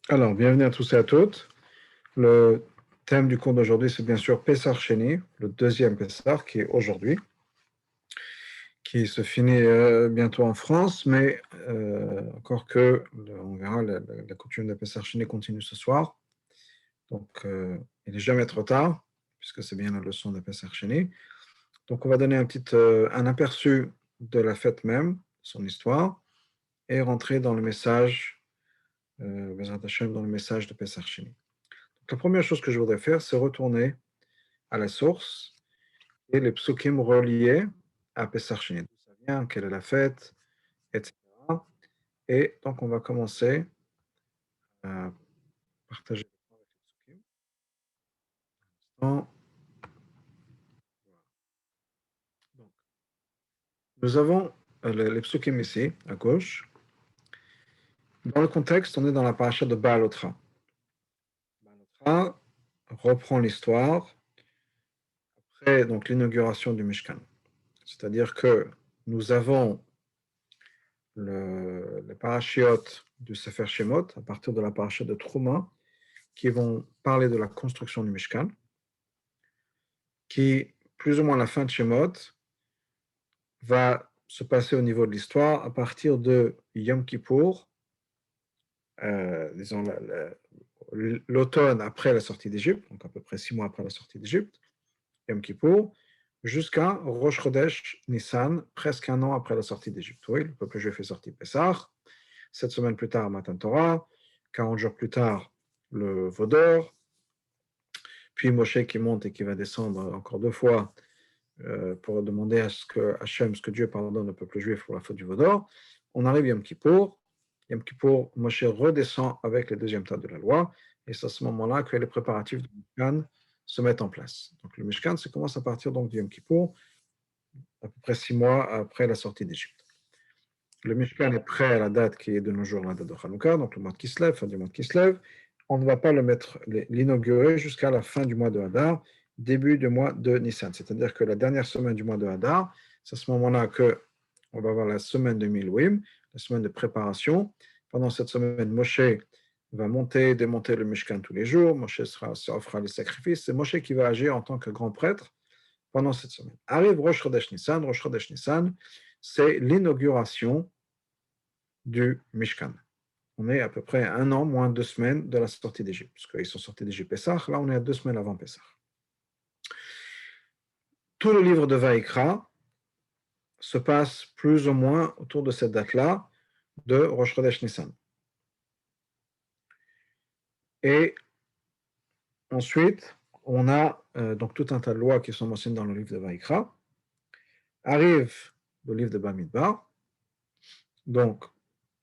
Alors, bienvenue à tous et à toutes. Le thème du cours d'aujourd'hui, c'est bien sûr Pessah Sheni, le deuxième Pessah qui est aujourd'hui, qui se finit bientôt en France, mais encore que, on verra, la coutume de Pessah Sheni continue ce soir. Donc, il n'est jamais trop tard, puisque c'est bien la leçon de Pessah Sheni. Donc, on va donner un aperçu de la fête même, son histoire, et rentrer dans le message, Bezrat Hashem, dans le message de Pessah Sheni. La première chose que je voudrais faire, c'est retourner à la source et les psukim reliés à Pessah Sheni. D'où ça vient, quelle est la fête, etc. Et donc, on va commencer à partager les psukim. Donc, nous avons les psukim ici, à gauche. Dans le contexte, on est dans la paracha de Baalotra. Baalotra reprend l'histoire après donc, l'inauguration du Mishkan. C'est-à-dire que nous avons les parachiotes du Sefer Shemot, à partir de la paracha de Trouma, qui vont parler de la construction du Mishkan, qui, plus ou moins à la fin de Shemot, va se passer au niveau de l'histoire à partir de Yom Kippour, disons l'automne après la sortie d'Égypte, donc à peu près 6 mois après la sortie d'Égypte, Yom Kippour, jusqu'à Rosh Chodesh Nissan, presque un an après la sortie d'Égypte. Oui, le peuple juif est sorti Pessah, 7 semaines plus tard, Matan Torah, 40 jours plus tard, le Vaudor, puis Moshe qui monte et qui va descendre encore 2 fois pour demander à ce que Hachem, ce que Dieu pardonne au peuple juif pour la faute du Vaudor. On arrive Yom Kippour. Yom Kippour, Moshe redescend avec les deuxièmes tas de la loi, et c'est à ce moment-là que les préparatifs du Mishkan se mettent en place. Donc le Mishkan, ça commence à partir donc de Yom Kippour, à peu près 6 mois après la sortie d'Égypte. Le Mishkan est prêt à la date qui est de nos jours la date de Hanouka, donc le mois de Kislev, fin du mois de Kislev. On ne va pas l'inaugurer jusqu'à la fin du mois de Hadar, début du mois de Nissan. C'est-à-dire que la dernière semaine du mois de Hadar, c'est à ce moment-là qu'on va avoir la semaine de Milouim, la semaine de préparation. Pendant cette semaine, Moshe va monter, démonter le Mishkan tous les jours. Moshe offrira les sacrifices. C'est Moshe qui va agir en tant que grand prêtre pendant cette semaine. Arrive Rosh Chodesh Nissan. Rosh Chodesh Nissan, c'est l'inauguration du Mishkan. On est à peu près un an, moins 2 semaines de la sortie d'Égypte. Parce qu'ils sont sortis d'Égypte Pessah, là on est à 2 semaines avant Pessah. Tout le livre de Vaïkra se passe plus ou moins autour de cette date-là de Rosh Chodesh Nissan. Et ensuite, on a donc tout un tas de lois qui sont mentionnées dans le livre de Vaïkra. Arrive le livre de Bamidbar. Donc,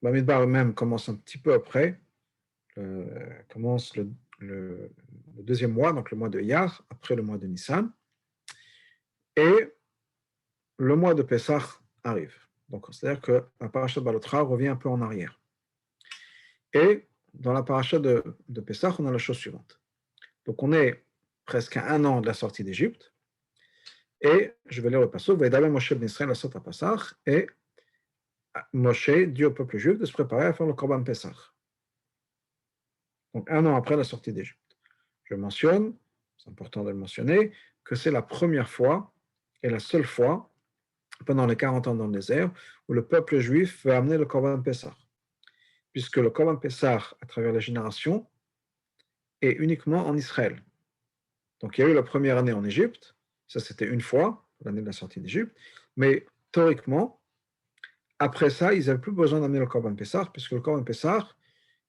Bamidbar même commence un petit peu après, commence le deuxième mois, donc le mois de Iyar, après le mois de Nissan. Et le mois de Pessah arrive. Donc, c'est-à-dire que la paracha de Balotra revient un peu en arrière. Et dans la paracha de Pessah, on a la chose suivante. Donc, on est presque à un an de la sortie d'Égypte. Et je vais lire le passage. Vaïdaber Moshe ben Israël la sorte à Pessah. Et Moshe dit au peuple juif de se préparer à faire le Korban Pessah. Donc, un an après la sortie d'Égypte. Je mentionne, c'est important de le mentionner, que c'est la première fois et la seule fois pendant les 40 ans dans le désert, où le peuple juif va amener le Korban Pessah. Puisque le Korban Pessah, à travers les générations, est uniquement en Israël. Donc il y a eu la première année en Égypte, ça c'était une fois, l'année de la sortie d'Égypte, mais théoriquement, après ça, ils n'avaient plus besoin d'amener le Korban Pessah, puisque le Korban Pessah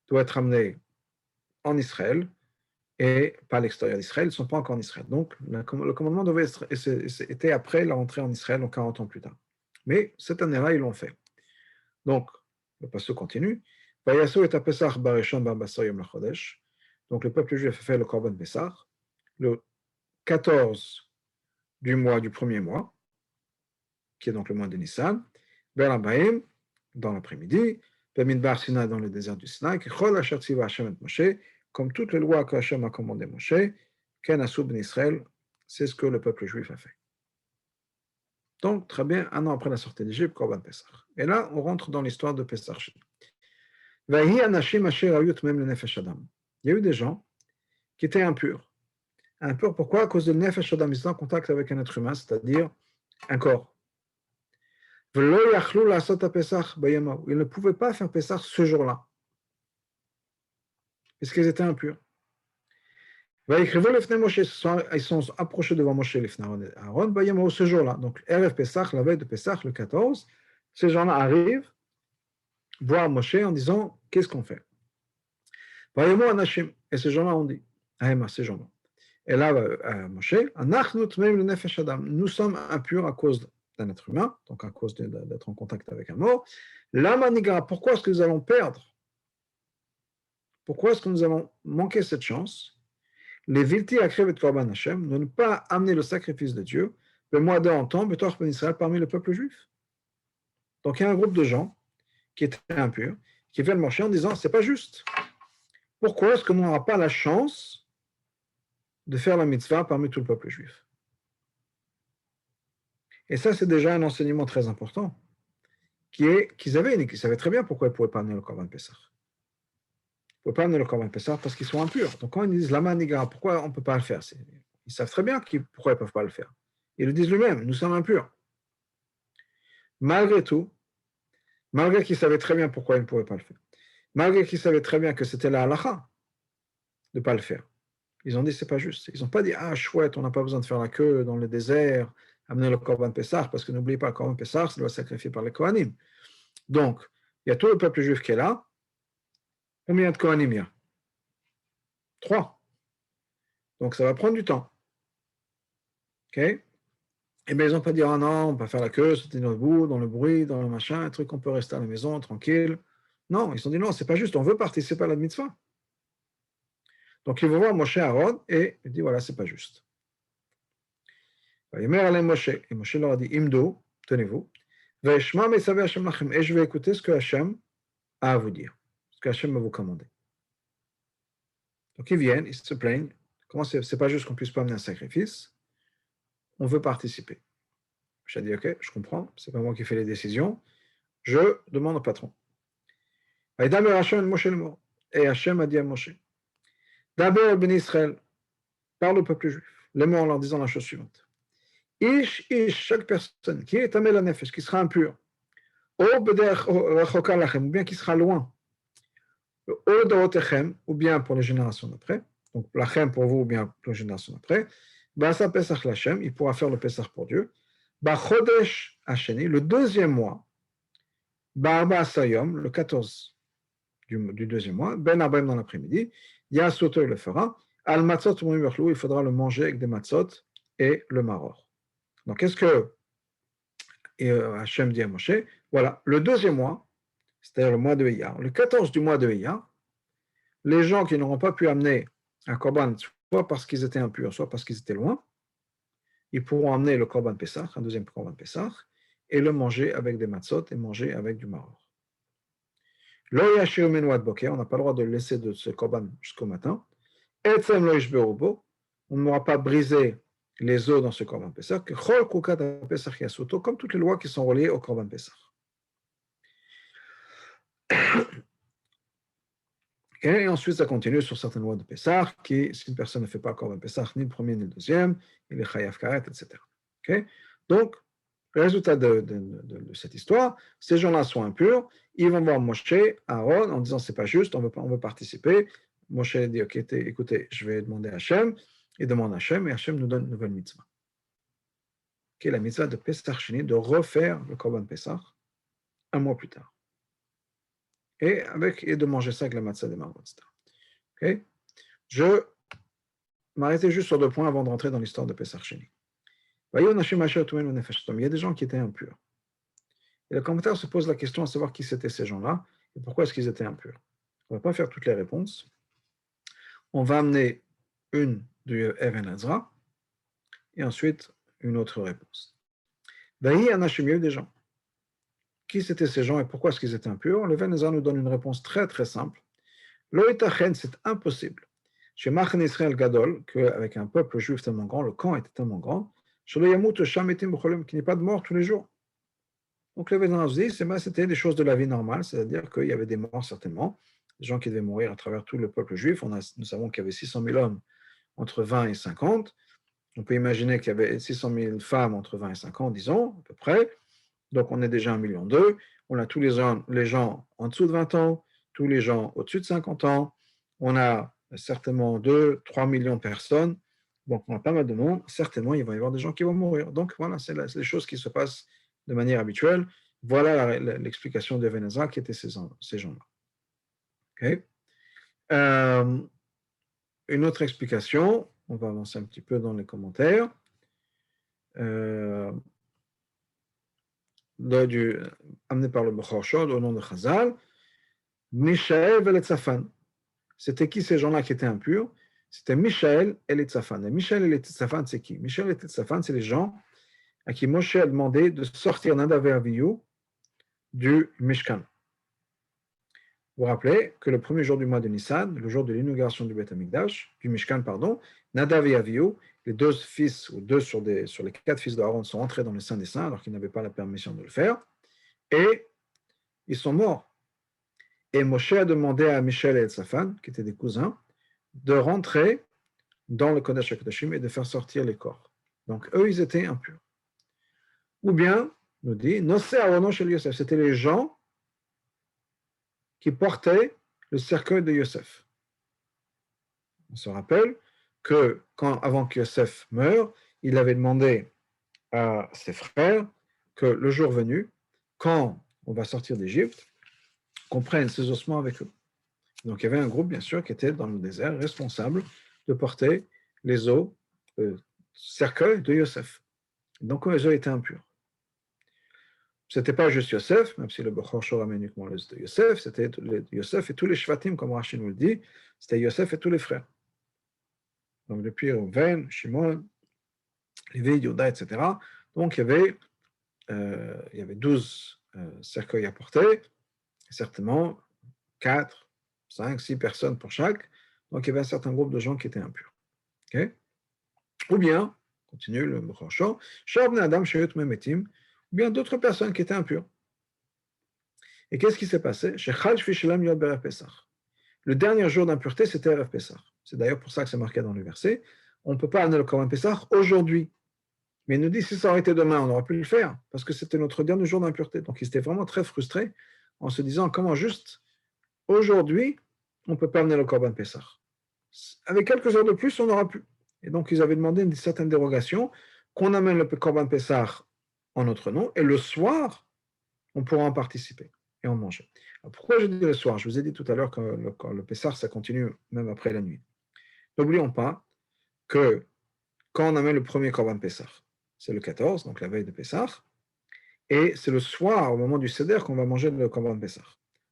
doit être amené en Israël, et pas à l'extérieur d'Israël, ils ne sont pas encore en Israël. Donc le commandement était après la rentrée en Israël, donc 40 ans plus tard. Mais cette année-là, ils l'ont fait. Donc, le passage continue. Donc, le peuple juif a fait le Korban Pessah le 14 du mois du premier mois, qui est donc le mois de Nissan, Berabaim, dans l'après-midi, Bemidbar Sina, dans le désert du Sinaï, comme toutes les lois que Hachem a commandées Moshe, Ken Asub ben Israël, c'est ce que le peuple juif a fait. Donc, très bien, un an après la sortie d'Égypte, Korban Pessah. Et là, on rentre dans l'histoire de Pessah. Vahi anashim asher hayut mem le nefesh adam. Il y a eu des gens qui étaient impurs. Impurs pourquoi? À cause de nefesh adam, ils étaient en contact avec un être humain, c'est-à-dire un corps. Velo yachlu la'asot ha'pesach bayamahu. Ils ne pouvaient pas faire Pessah ce jour-là, puisqu'ils étaient impurs. Vayichrivu lefnei Moshe, ils sont approchés devant Moshe lefnei Aaron bayamahu ce jour-là. Donc, Erev Pessah, la veille de Pessah, le 14, ces gens-là arrivent voir Moshe en disant, qu'est-ce qu'on fait? Vayamu anashim, et ces gens-là ont dit, Aïma, ces gens-là. Et là, Moshe, Anachnu tmeim le nefesh adam, nous sommes impurs à cause d'un être humain, donc à cause d'être en contact avec un mort. Lama nigra, pourquoi est-ce que nous allons perdre? Pourquoi est-ce que nous allons manquer cette chance? Les vilti akrev et korban Hashem, de ne pas amener le sacrifice de Dieu, le mois d'un temps, betor ben Israël, parmi le peuple juif. Donc il y a un groupe de gens qui étaient impurs, qui viennent marcher en disant, c'est pas juste. Pourquoi est-ce qu'on n'aura pas la chance de faire la mitzvah parmi tout le peuple juif? Et ça, c'est déjà un enseignement très important, qui est qu'ils savaient très bien pourquoi ils ne pouvaient pas amener le Korban Pessah. Ils ne pouvaient pas amener le Korban Pessah parce qu'ils sont impurs. Donc quand ils disent Lama Nigra, pourquoi on ne peut pas le faire? Ils savent très bien pourquoi ils ne peuvent pas le faire. Ils le disent eux-mêmes, nous sommes impurs. Malgré tout, malgré qu'ils savaient très bien pourquoi ils ne pouvaient pas le faire, malgré qu'ils savaient très bien que c'était la halakha de ne pas le faire, ils ont dit c'est pas juste. Ils n'ont pas dit ah chouette, on n'a pas besoin de faire la queue dans le désert, amener le Korban Pessah, parce que n'oubliez pas, le Korban Pessah, ça doit être sacrifié par les Kohanim. Donc, il y a tout le peuple juif qui est là. Combien de Kohanim il y a? 3. Donc, ça va prendre du temps. OK? Et bien, ils n'ont pas dit ah non, on va faire la queue, c'était dans le bout, dans le bruit, dans le machin, un truc qu'on peut rester à la maison, tranquille. Non, ils ont dit non, c'est pas juste, on veut participer à la mitzvah. Donc, ils vont voir Moshe Aaron et il dit voilà, c'est pas juste. Et Moshe leur a dit Imdo, tenez-vous. Et je vais écouter ce que Hachem a à vous dire, ce que Hachem va vous commander. Donc ils viennent, ils se plaignent. Comment c'est pas juste qu'on puisse pas amener un sacrifice? On veut participer. J'ai dit ok, je comprends, c'est pas moi qui fais les décisions. Je demande au patron. Et Hachem a dit à Moshe, d'abord Ben Israël, parle au peuple juif, les mots en leur disant la chose suivante. Ish, chaque personne qui est amel nefesh, qui sera impur, ou bien qui sera loin, ou bien pour les générations d'après, donc lachem pour vous ou bien pour les générations d'après, Basa Pesach Lachem, il pourra faire le Pesach pour Dieu, Chodesh Hasheni, le deuxième mois, Barba Sayom, le 14 du deuxième mois, Ben Arbaim dans l'après-midi, Yasuto il le fera, Al Matzot il faudra le manger avec des matzot et le maror. Donc qu'est-ce que Hachem dit à Moshe? Voilà, le deuxième mois, c'est-à-dire le mois de Iyar, le 14 du mois de Iyar, les gens qui n'auront pas pu amener un korban, soit parce qu'ils étaient impurs, soit parce qu'ils étaient loin, ils pourront amener le korban Pessah, un deuxième korban Pessah, et le manger avec des matzot et manger avec du maror. On n'a pas le droit de le laisser de ce korban jusqu'au matin. On n'aura pas brisé les os dans ce korban Pessah, comme toutes les lois qui sont reliées au korban Pessah. Et ensuite, ça continue sur certaines lois de Pessah, qui, si une personne ne fait pas Korban Pessah, ni le premier ni le deuxième, il est chayav karet, etc. Okay? Donc, le résultat de cette histoire, ces gens-là sont impurs, ils vont voir Moshe, Aaron, en disant c'est pas juste, on veut participer. Moshe dit ok, écoutez, je vais demander à Hachem, il demande à Hachem, et Hachem nous donne une nouvelle mitzvah. Qui est la mitzvah de Pessah Sheni, de refaire le Korban Pessah un mois plus tard. Et de manger ça avec la matzah des marot, etc. Okay? Je m'arrêtais juste sur 2 points avant de rentrer dans l'histoire de Pessah Sheni. Il y a des gens qui étaient impurs. Et le commentaire se pose la question à savoir qui c'étaient ces gens-là et pourquoi est-ce qu'ils étaient impurs. On ne va pas faire toutes les réponses. On va amener une du Even Ezra et ensuite une autre réponse. Il y a des gens. Qui c'étaient ces gens et pourquoi est-ce qu'ils étaient impurs? Le Even Ezra nous donne une réponse très très simple. C'est impossible. Chez Machen Israël Gadol, qu'avec un peuple juif tellement grand, le camp était tellement grand, qu'il n'y ait pas de mort tous les jours. Donc le Bédin dit, c'était des choses de la vie normale, c'est-à-dire qu'il y avait des morts certainement, des gens qui devaient mourir à travers tout le peuple juif. Nous savons qu'il y avait 600 000 hommes entre 20 et 50. On peut imaginer qu'il y avait 600 000 femmes entre 20 et 50, disons, à peu près. Donc on est déjà 1,2 million. On a tous les gens en dessous de 20 ans, tous les gens au-dessus de 50 ans. On a certainement 2-3 millions de personnes. Donc on a pas mal de monde. Certainement, il va y avoir des gens qui vont mourir. Donc voilà, c'est les choses qui se passent de manière habituelle. Voilà l'explication de Veneza qui étaient ces gens-là. Okay. Une autre explication, on va avancer un petit peu dans les commentaires. Amené par le Bechor Shod au nom de Chazal, Mishaël et les Tzafan. C'était qui ces gens-là qui étaient impurs? C'était Mishaël et les Tzafan. Et Mishaël et les Tzafan, c'est qui? Mishaël et les Tzafan, c'est les gens à qui Moshe a demandé de sortir Nadav et Avihu du Mishkan. Vous vous rappelez que le premier jour du mois de Nissan, le jour de l'inauguration du Beth Amikdash, du Mishkan, pardon, Nadav et Avihu, les deux fils, ou deux sur les 4 fils d'Aaron, sont entrés dans le Saint des Saints alors qu'ils n'avaient pas la permission de le faire, et ils sont morts. Et Moshe a demandé à Michel et Tzafan, qui étaient des cousins, de rentrer dans le Kodesh HaKodashim et de faire sortir les corps. Donc eux, ils étaient impurs. Ou bien, nous dit, Nosé Aaronon chez Yosef, c'était les gens qui portaient le cercueil de Yosef. On se rappelle que avant que Yosef meure, il avait demandé à ses frères que le jour venu, quand on va sortir d'Égypte, qu'on prenne ses ossements avec eux. Donc il y avait un groupe, bien sûr, qui était dans le désert, responsable de porter les os, cercueil de Yosef. Donc les os étaient impurs. Ce n'était pas juste Yosef, même si le Bechor Shor ramène uniquement les os de Yosef, c'était Yosef et tous les Shvatim, comme Rashi nous le dit, c'était Yosef et tous les frères. Donc depuis Reuven, Shimon, Lévi, Yoda, etc. Donc il y avait 12 cercueils à porter, certainement 4, 5, 6 personnes pour chaque. Donc il y avait un certain groupe de gens qui étaient impurs. Okay? Ou bien, continue le Bechor, Adam Memetim, ou bien d'autres personnes qui étaient impures. Et qu'est-ce qui s'est passé? Le dernier jour d'impureté, c'était Erev Pessah. C'est d'ailleurs pour ça que c'est marqué dans le verset. On ne peut pas amener le Korban Pessah aujourd'hui. Mais il nous dit, si ça aurait été demain, on aurait pu le faire, parce que c'était notre dernier jour d'impureté. Donc il était vraiment très frustré en se disant, comment juste aujourd'hui, on ne peut pas amener le Korban Pessah. Avec quelques heures de plus, on aura pu. Et donc ils avaient demandé une certaine dérogation, qu'on amène le Korban Pessah en notre nom, et le soir, on pourra en participer et en manger. Alors, pourquoi je dis le soir? Je vous ai dit tout à l'heure que le Pessah, ça continue même après la nuit. N'oublions pas que quand on amène le premier Korban Pessah, c'est le 14, donc la veille de Pessah, et c'est le soir, au moment du Seder, qu'on va manger le Korban Pessah.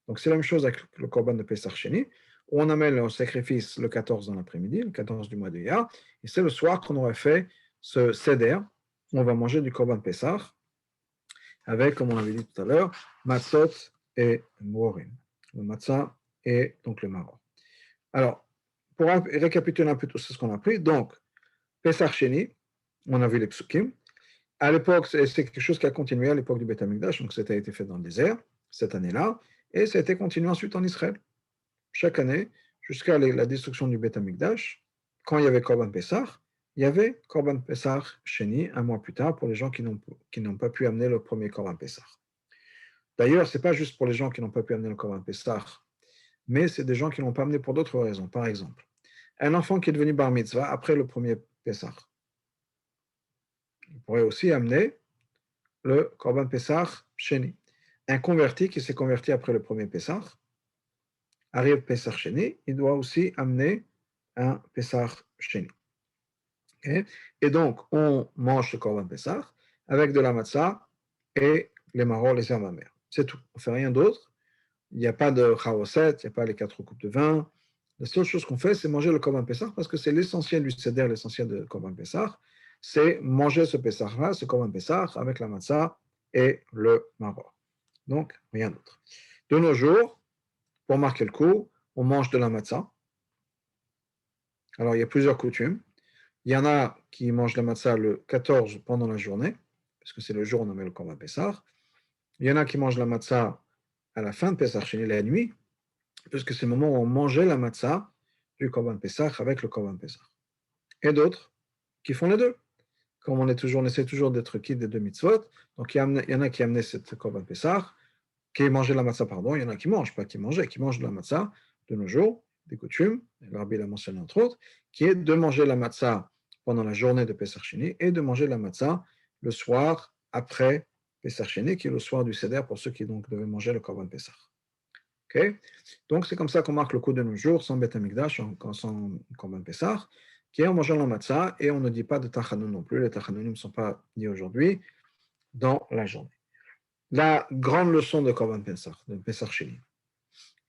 Donc c'est la même chose avec le Korban de Pessah Sheni, où on amène le sacrifice le 14 dans l'après-midi, le 14 du mois de Iyar, et c'est le soir qu'on aurait fait ce Seder, où on va manger du Korban Pessah, avec, comme on l'avait dit tout à l'heure, matzot et mourim. Le matzah et donc le maror. Alors, pour récapituler un peu tout ce qu'on a appris, donc, Pesach Sheni, on a vu les psukim. À l'époque, c'est quelque chose qui a continué à l'époque du Beth Amikdash, donc ça a été fait dans le désert, cette année-là, et ça a été continué ensuite en Israël. Chaque année, jusqu'à la destruction du Beth Amikdash, quand il y avait Korban Pesach, il y avait Korban Pesach Sheni, un mois plus tard, pour les gens qui n'ont pas pu amener le premier Korban Pesach. D'ailleurs, ce n'est pas juste pour les gens qui n'ont pas pu amener le Korban Pesach, mais c'est des gens qui ne l'ont pas amené pour d'autres raisons. Par exemple, un enfant qui est devenu bar mitzvah après le premier Pesach, il pourrait aussi amener le Korban Pesach Sheni. Un converti qui s'est converti après le premier Pesach, arrive Pesach Sheni, il doit aussi amener un Pesach Sheni. Okay? Et donc, on mange le Korban Pesach avec de la matzah et les maror, les herbes amères. C'est tout. On ne fait rien d'autre. Il n'y a pas de charoset, il n'y a pas les 4 coupes de vin. La seule chose qu'on fait, c'est manger le Korban Pesach parce que c'est l'essentiel du Seder, l'essentiel de Korban Pesach. C'est manger ce Pesach-là, ce Korban Pesach, avec la matzah et le maror. Donc, rien d'autre. De nos jours, pour marquer le coup, on mange de la matzah. Alors, il y a plusieurs coutumes. Il y en a qui mangent la matzah le 14 pendant la journée, parce que c'est le jour où on met le Korban Pesach. Il y en a qui mangent la matzah à la fin de Pesach Sheni, la nuit, puisque c'est le moment où on mangeait la matzah du Korban Pesach avec le Korban Pesach. Et d'autres qui font les deux. Comme on essaie toujours d'être quitte des deux mitzvot, donc il y en a qui amenaient cette Korban Pesach, qui mangeaient la matzah, pardon, il y en a qui mangent, pas qui mangeaient, qui mangent de la matzah de nos jours, des coutumes, le rabbi l'a mentionné entre autres, qui est de manger la matzah pendant la journée de Pesach Sheni et de manger la matzah le soir après Pesach Sheni, qui est le soir du Seder pour ceux qui donc devaient manger le Korban Pesach. Okay. Donc c'est comme ça qu'on marque le coup de nos jours, sans Beth Amikdash, sans Korban Pesach, qui est en mangeant la matzah, et on ne dit pas de Tachanun non plus, les Tachanun ne sont pas dit aujourd'hui dans la journée. La grande leçon de Korban Pesach, de Pesach Sheni,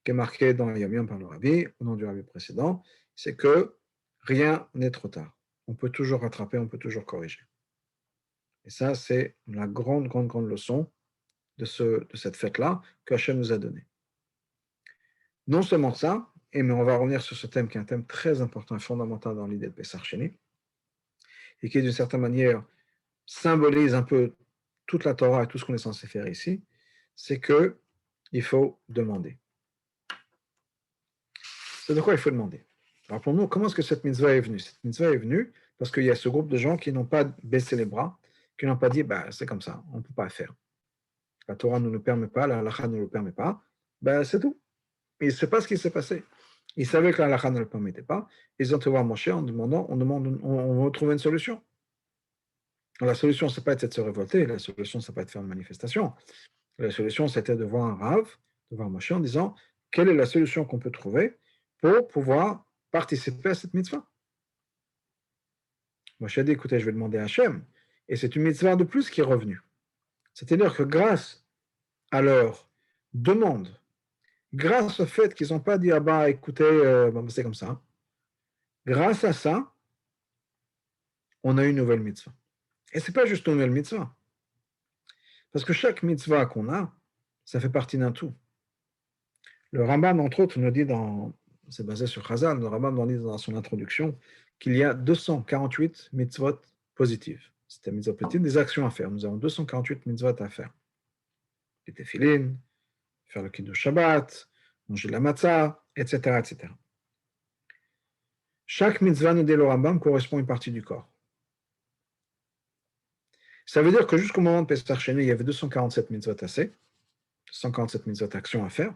qui est marquée dans Yom Yom par le Rabbi, au nom du Rabbi précédent, c'est que rien n'est trop tard. On peut toujours rattraper, on peut toujours corriger. Et ça, c'est la grande leçon de cette fête-là que Hachem nous a donnée. Non seulement ça, mais on va revenir sur ce thème qui est un thème très important et fondamental dans l'idée de Pesach Sheni, et qui, d'une certaine manière, symbolise un peu toute la Torah et tout ce qu'on est censé faire ici, c'est qu'il faut demander. C'est de quoi il faut demander. Alors pour nous, comment est-ce que cette mitzvah est venue? Cette mitzvah est venue parce qu'il y a ce groupe de gens qui n'ont pas baissé les bras, qui n'ont pas dit, c'est comme ça, on ne peut pas faire. La Torah ne nous permet pas, la halakha ne nous permet pas, c'est tout. Ils ne savent pas ce qui s'est passé. Ils savaient que la halakha ne le permettait pas. Ils ont été voir Moshe en demandant, on veut trouver une solution. La solution, ce n'est pas de se révolter, la solution, ce n'est pas de faire une manifestation. La solution, c'était de voir un Rav, de voir Moshe en disant, quelle est la solution qu'on peut trouver pour pouvoir participer à cette mitzvah. Moshe a dit, écoutez, je vais demander à Hachem, et c'est une mitzvah de plus qui est revenue. C'est-à-dire que grâce à leur demande, grâce au fait qu'ils n'ont pas dit, écoutez, c'est comme ça, grâce à ça, on a une nouvelle mitzvah. Et ce n'est pas juste une nouvelle mitzvah. Parce que chaque mitzvah qu'on a, ça fait partie d'un tout. Le Rambam, entre autres, nous dit c'est basé sur Chazal, le Rambam nous dit dans son introduction qu'il y a 248 mitzvot positives. C'est une mitzvah positive, des actions à faire. Nous avons 248 mitzvot à faire. Les téphilines, faire le kiddush Shabbat, manger de la matzah, etc., etc. Chaque mitzvah, nous dit le Rambam, correspond à une partie du corps. Ça veut dire que jusqu'au moment de Pesach Sheni, il y avait 247 mitzvot assez, 147 mitzvot actions à faire.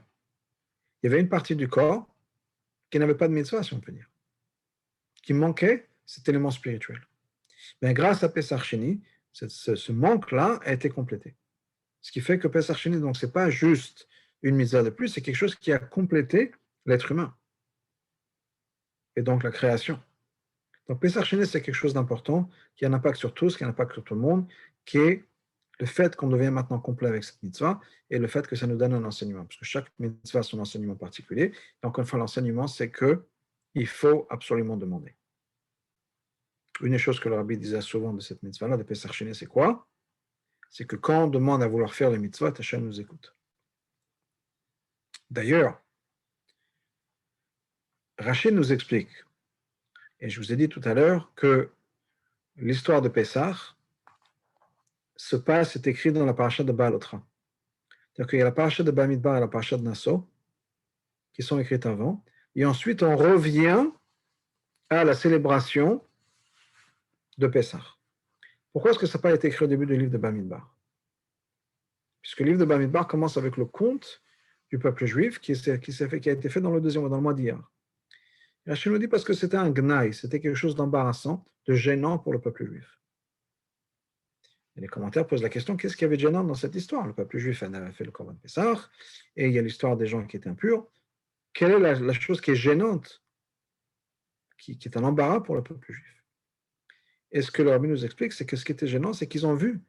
Il y avait une partie du corps qui n'avait pas de mitzvah, si on peut dire, qui manquait cet élément spirituel. Mais grâce à Pesach Sheni, ce manque-là a été complété. Ce qui fait que Pesach Sheni, donc, ce n'est pas juste une mitzvah de plus, c'est quelque chose qui a complété l'être humain. Et donc la création. Donc Pesach Sheni, c'est quelque chose d'important, qui a un impact sur tous, qui a un impact sur tout le monde, qui est le fait qu'on devient maintenant complet avec cette mitzvah et le fait que ça nous donne un enseignement. Parce que chaque mitzvah a son enseignement particulier. Et encore une fois, l'enseignement, c'est qu'il faut absolument demander. Une des choses que le rabbi disait souvent de cette mitzvah-là, de Pesach Sheni, c'est quoi? C'est que quand on demande à vouloir faire les mitzvot, Hachem nous écoute. D'ailleurs, Rachid nous explique, et je vous ai dit tout à l'heure, que l'histoire de Pesach est écrite dans la paracha de Baalotra. C'est-à-dire qu'il y a la paracha de Bamidbar et la paracha de Nassau, qui sont écrites avant, et ensuite on revient à la célébration de Pesach. Pourquoi est-ce que ça n'a pas été écrit au début du livre de Bamidbar? Puisque le livre de Bamidbar commence avec le conte du peuple juif qui a été fait dans le mois d'hier. Rachid nous dit parce que c'était un gnaï, c'était quelque chose d'embarrassant, de gênant pour le peuple juif. Et les commentaires posent la question, qu'est-ce qu'il y avait de gênant dans cette histoire? Le peuple juif avait fait le Korban Pessah, et il y a l'histoire des gens qui étaient impurs. Quelle est la chose qui est gênante, qui est un embarras pour le peuple juif? Et ce que le rabbi nous explique, c'est que ce qui était gênant, c'est qu'ils ont vu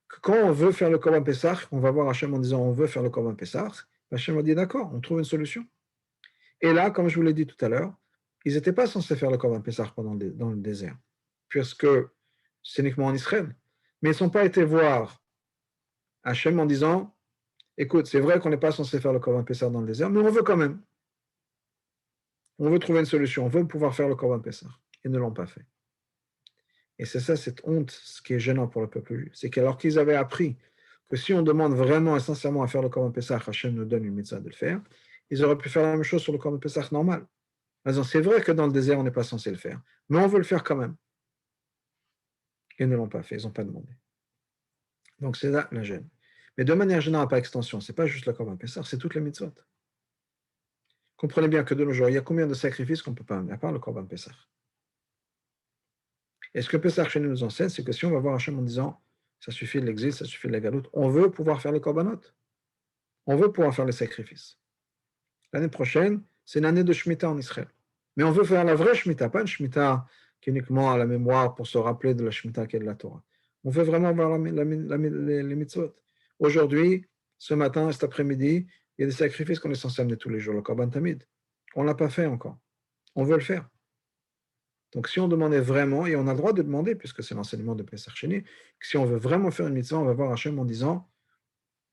que quand on veut faire le Korban Pessah, on va voir Hachem en disant on veut faire le Korban Pessah, Hachem a dit d'accord, on trouve une solution. Et là, comme je vous l'ai dit tout à l'heure, ils n'étaient pas censés faire le Korban Pessah dans le désert, puisque c'est uniquement en Israël. Mais ils ne sont pas été voir Hachem en disant écoute, c'est vrai qu'on n'est pas censé faire le Korban Pessah dans le désert, mais on veut quand même. On veut trouver une solution, on veut pouvoir faire le Korban Pessah. Ils ne l'ont pas fait. Et c'est ça, cette honte, ce qui est gênant pour le peuple juif. C'est qu'alors qu'ils avaient appris que si on demande vraiment et sincèrement à faire le Korban Pessah, Hachem nous donne une mitzvah de le faire, ils auraient pu faire la même chose sur le Korban Pessah normal. C'est vrai que dans le désert, on n'est pas censé le faire, mais on veut le faire quand même. Ils ne l'ont pas fait, ils n'ont pas demandé. Donc c'est là la gêne. Mais de manière générale, par extension, ce n'est pas juste le Korban Pessah, c'est toutes les mitzvot. Comprenez bien que de nos jours, il y a combien de sacrifices qu'on ne peut pas amener, à part le Korban Pessah. Et ce que Pessah chez nous enseigne, c'est que si on va voir Hachem en disant ça suffit de l'exil, ça suffit de la galoute, on veut pouvoir faire les korbanot. On veut pouvoir faire les sacrifices. L'année prochaine, c'est une année de Shemitah en Israël. Mais on veut faire la vraie Shemitah, pas une Shemitah qui est uniquement à la mémoire pour se rappeler de la Shemitah qui est de la Torah. On veut vraiment voir les mitzvot. Aujourd'hui, ce matin, cet après-midi, il y a des sacrifices qu'on est censé amener tous les jours, le Korban Tamid. On ne l'a pas fait encore. On veut le faire. Donc, si on demandait vraiment, et on a le droit de demander, puisque c'est l'enseignement de Pesach Sheni, que si on veut vraiment faire une mitzvah, on va voir Hachem en disant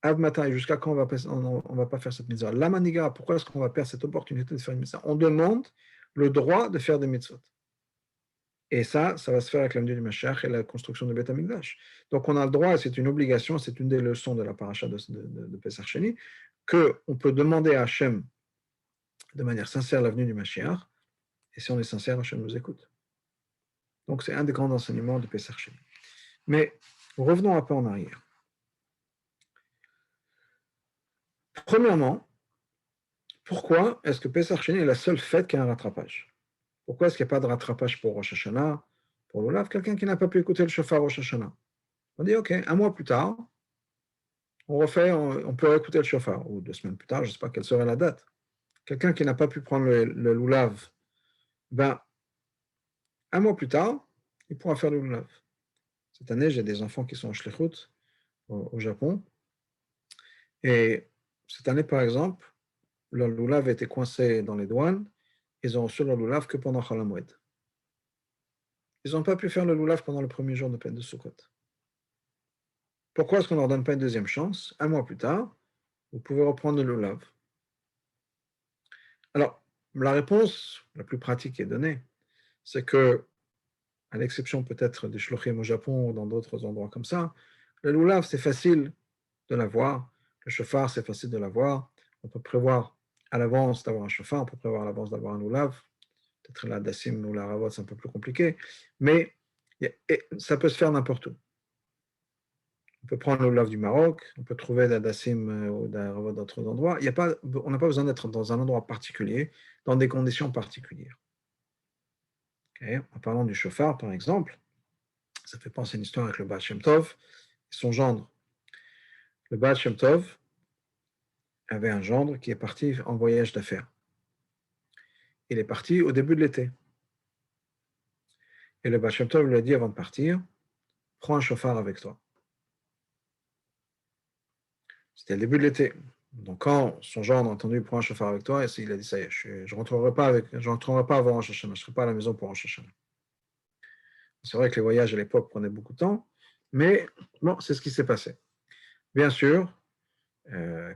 Ad matin, jusqu'à quand on va pas faire cette mitzvah? La maniga, pourquoi est-ce qu'on va perdre cette opportunité de faire une mitzvah? On demande le droit de faire des mitzvot. Et ça va se faire avec l'amener du Mashiach et la construction du Beth Amikdash. Donc, on a le droit, et c'est une obligation, c'est une des leçons de la paracha de Pesach Sheni, qu'on peut demander à Hachem de manière sincère l'avenue du Mashiach, et si on est sincère, Hachem nous écoute. Donc, c'est un des grands enseignements de Pesach Sheni. Mais revenons un peu en arrière. Premièrement, pourquoi est-ce que Pesach Sheni est la seule fête qui a un rattrapage? Pourquoi est-ce qu'il n'y a pas de rattrapage pour Rosh Hashanah, pour l'Olav? Quelqu'un qui n'a pas pu écouter le shofar Rosh Hashanah. On dit, OK, un mois plus tard, on peut écouter le shofar, ou 2 semaines plus tard, je ne sais pas quelle serait la date. Quelqu'un qui n'a pas pu prendre le lulav, ben, un mois plus tard, il pourra faire le lulav. Cette année, j'ai des enfants qui sont en shlichut au Japon, et cette année, par exemple, leur lulav a été coincé dans les douanes, ils ont reçu leur lulav que pendant Chol HaMoed. Ils n'ont pas pu faire le lulav pendant le premier jour de Sukkot. Pourquoi est-ce qu'on ne leur donne pas une deuxième chance? Un mois plus tard, vous pouvez reprendre le lulav. Alors, la réponse la plus pratique qui est donnée, c'est que, à l'exception peut-être des shlochim au Japon ou dans d'autres endroits comme ça, le lulav, c'est facile de l'avoir. Le shofar, c'est facile de l'avoir. On peut prévoir à l'avance d'avoir un shofar, on peut prévoir à l'avance d'avoir un lulav. Peut-être la dassim ou la ravot, c'est un peu plus compliqué, mais ça peut se faire n'importe où. On peut prendre le lulav du Maroc, on peut trouver la dassim ou la ravot d'autres endroits. On n'a pas besoin d'être dans un endroit particulier, dans des conditions particulières. Okay. En parlant du shofar, par exemple, ça fait penser à une histoire avec le Baal Shem Tov et son gendre. Le Baal Shem Tov avait un gendre qui est parti en voyage d'affaires. Il est parti au début de l'été. Et le Baal Shem Tov lui a dit avant de partir, prends un shofar avec toi. C'était le début de l'été. Donc quand son gendre a entendu prends un shofar avec toi, il a dit ça y est, je ne rentrerai pas avant Rosh Hashanah, je ne serai pas à la maison pour Rosh Hashanah. C'est vrai que les voyages à l'époque prenaient beaucoup de temps, mais bon, c'est ce qui s'est passé. Bien sûr,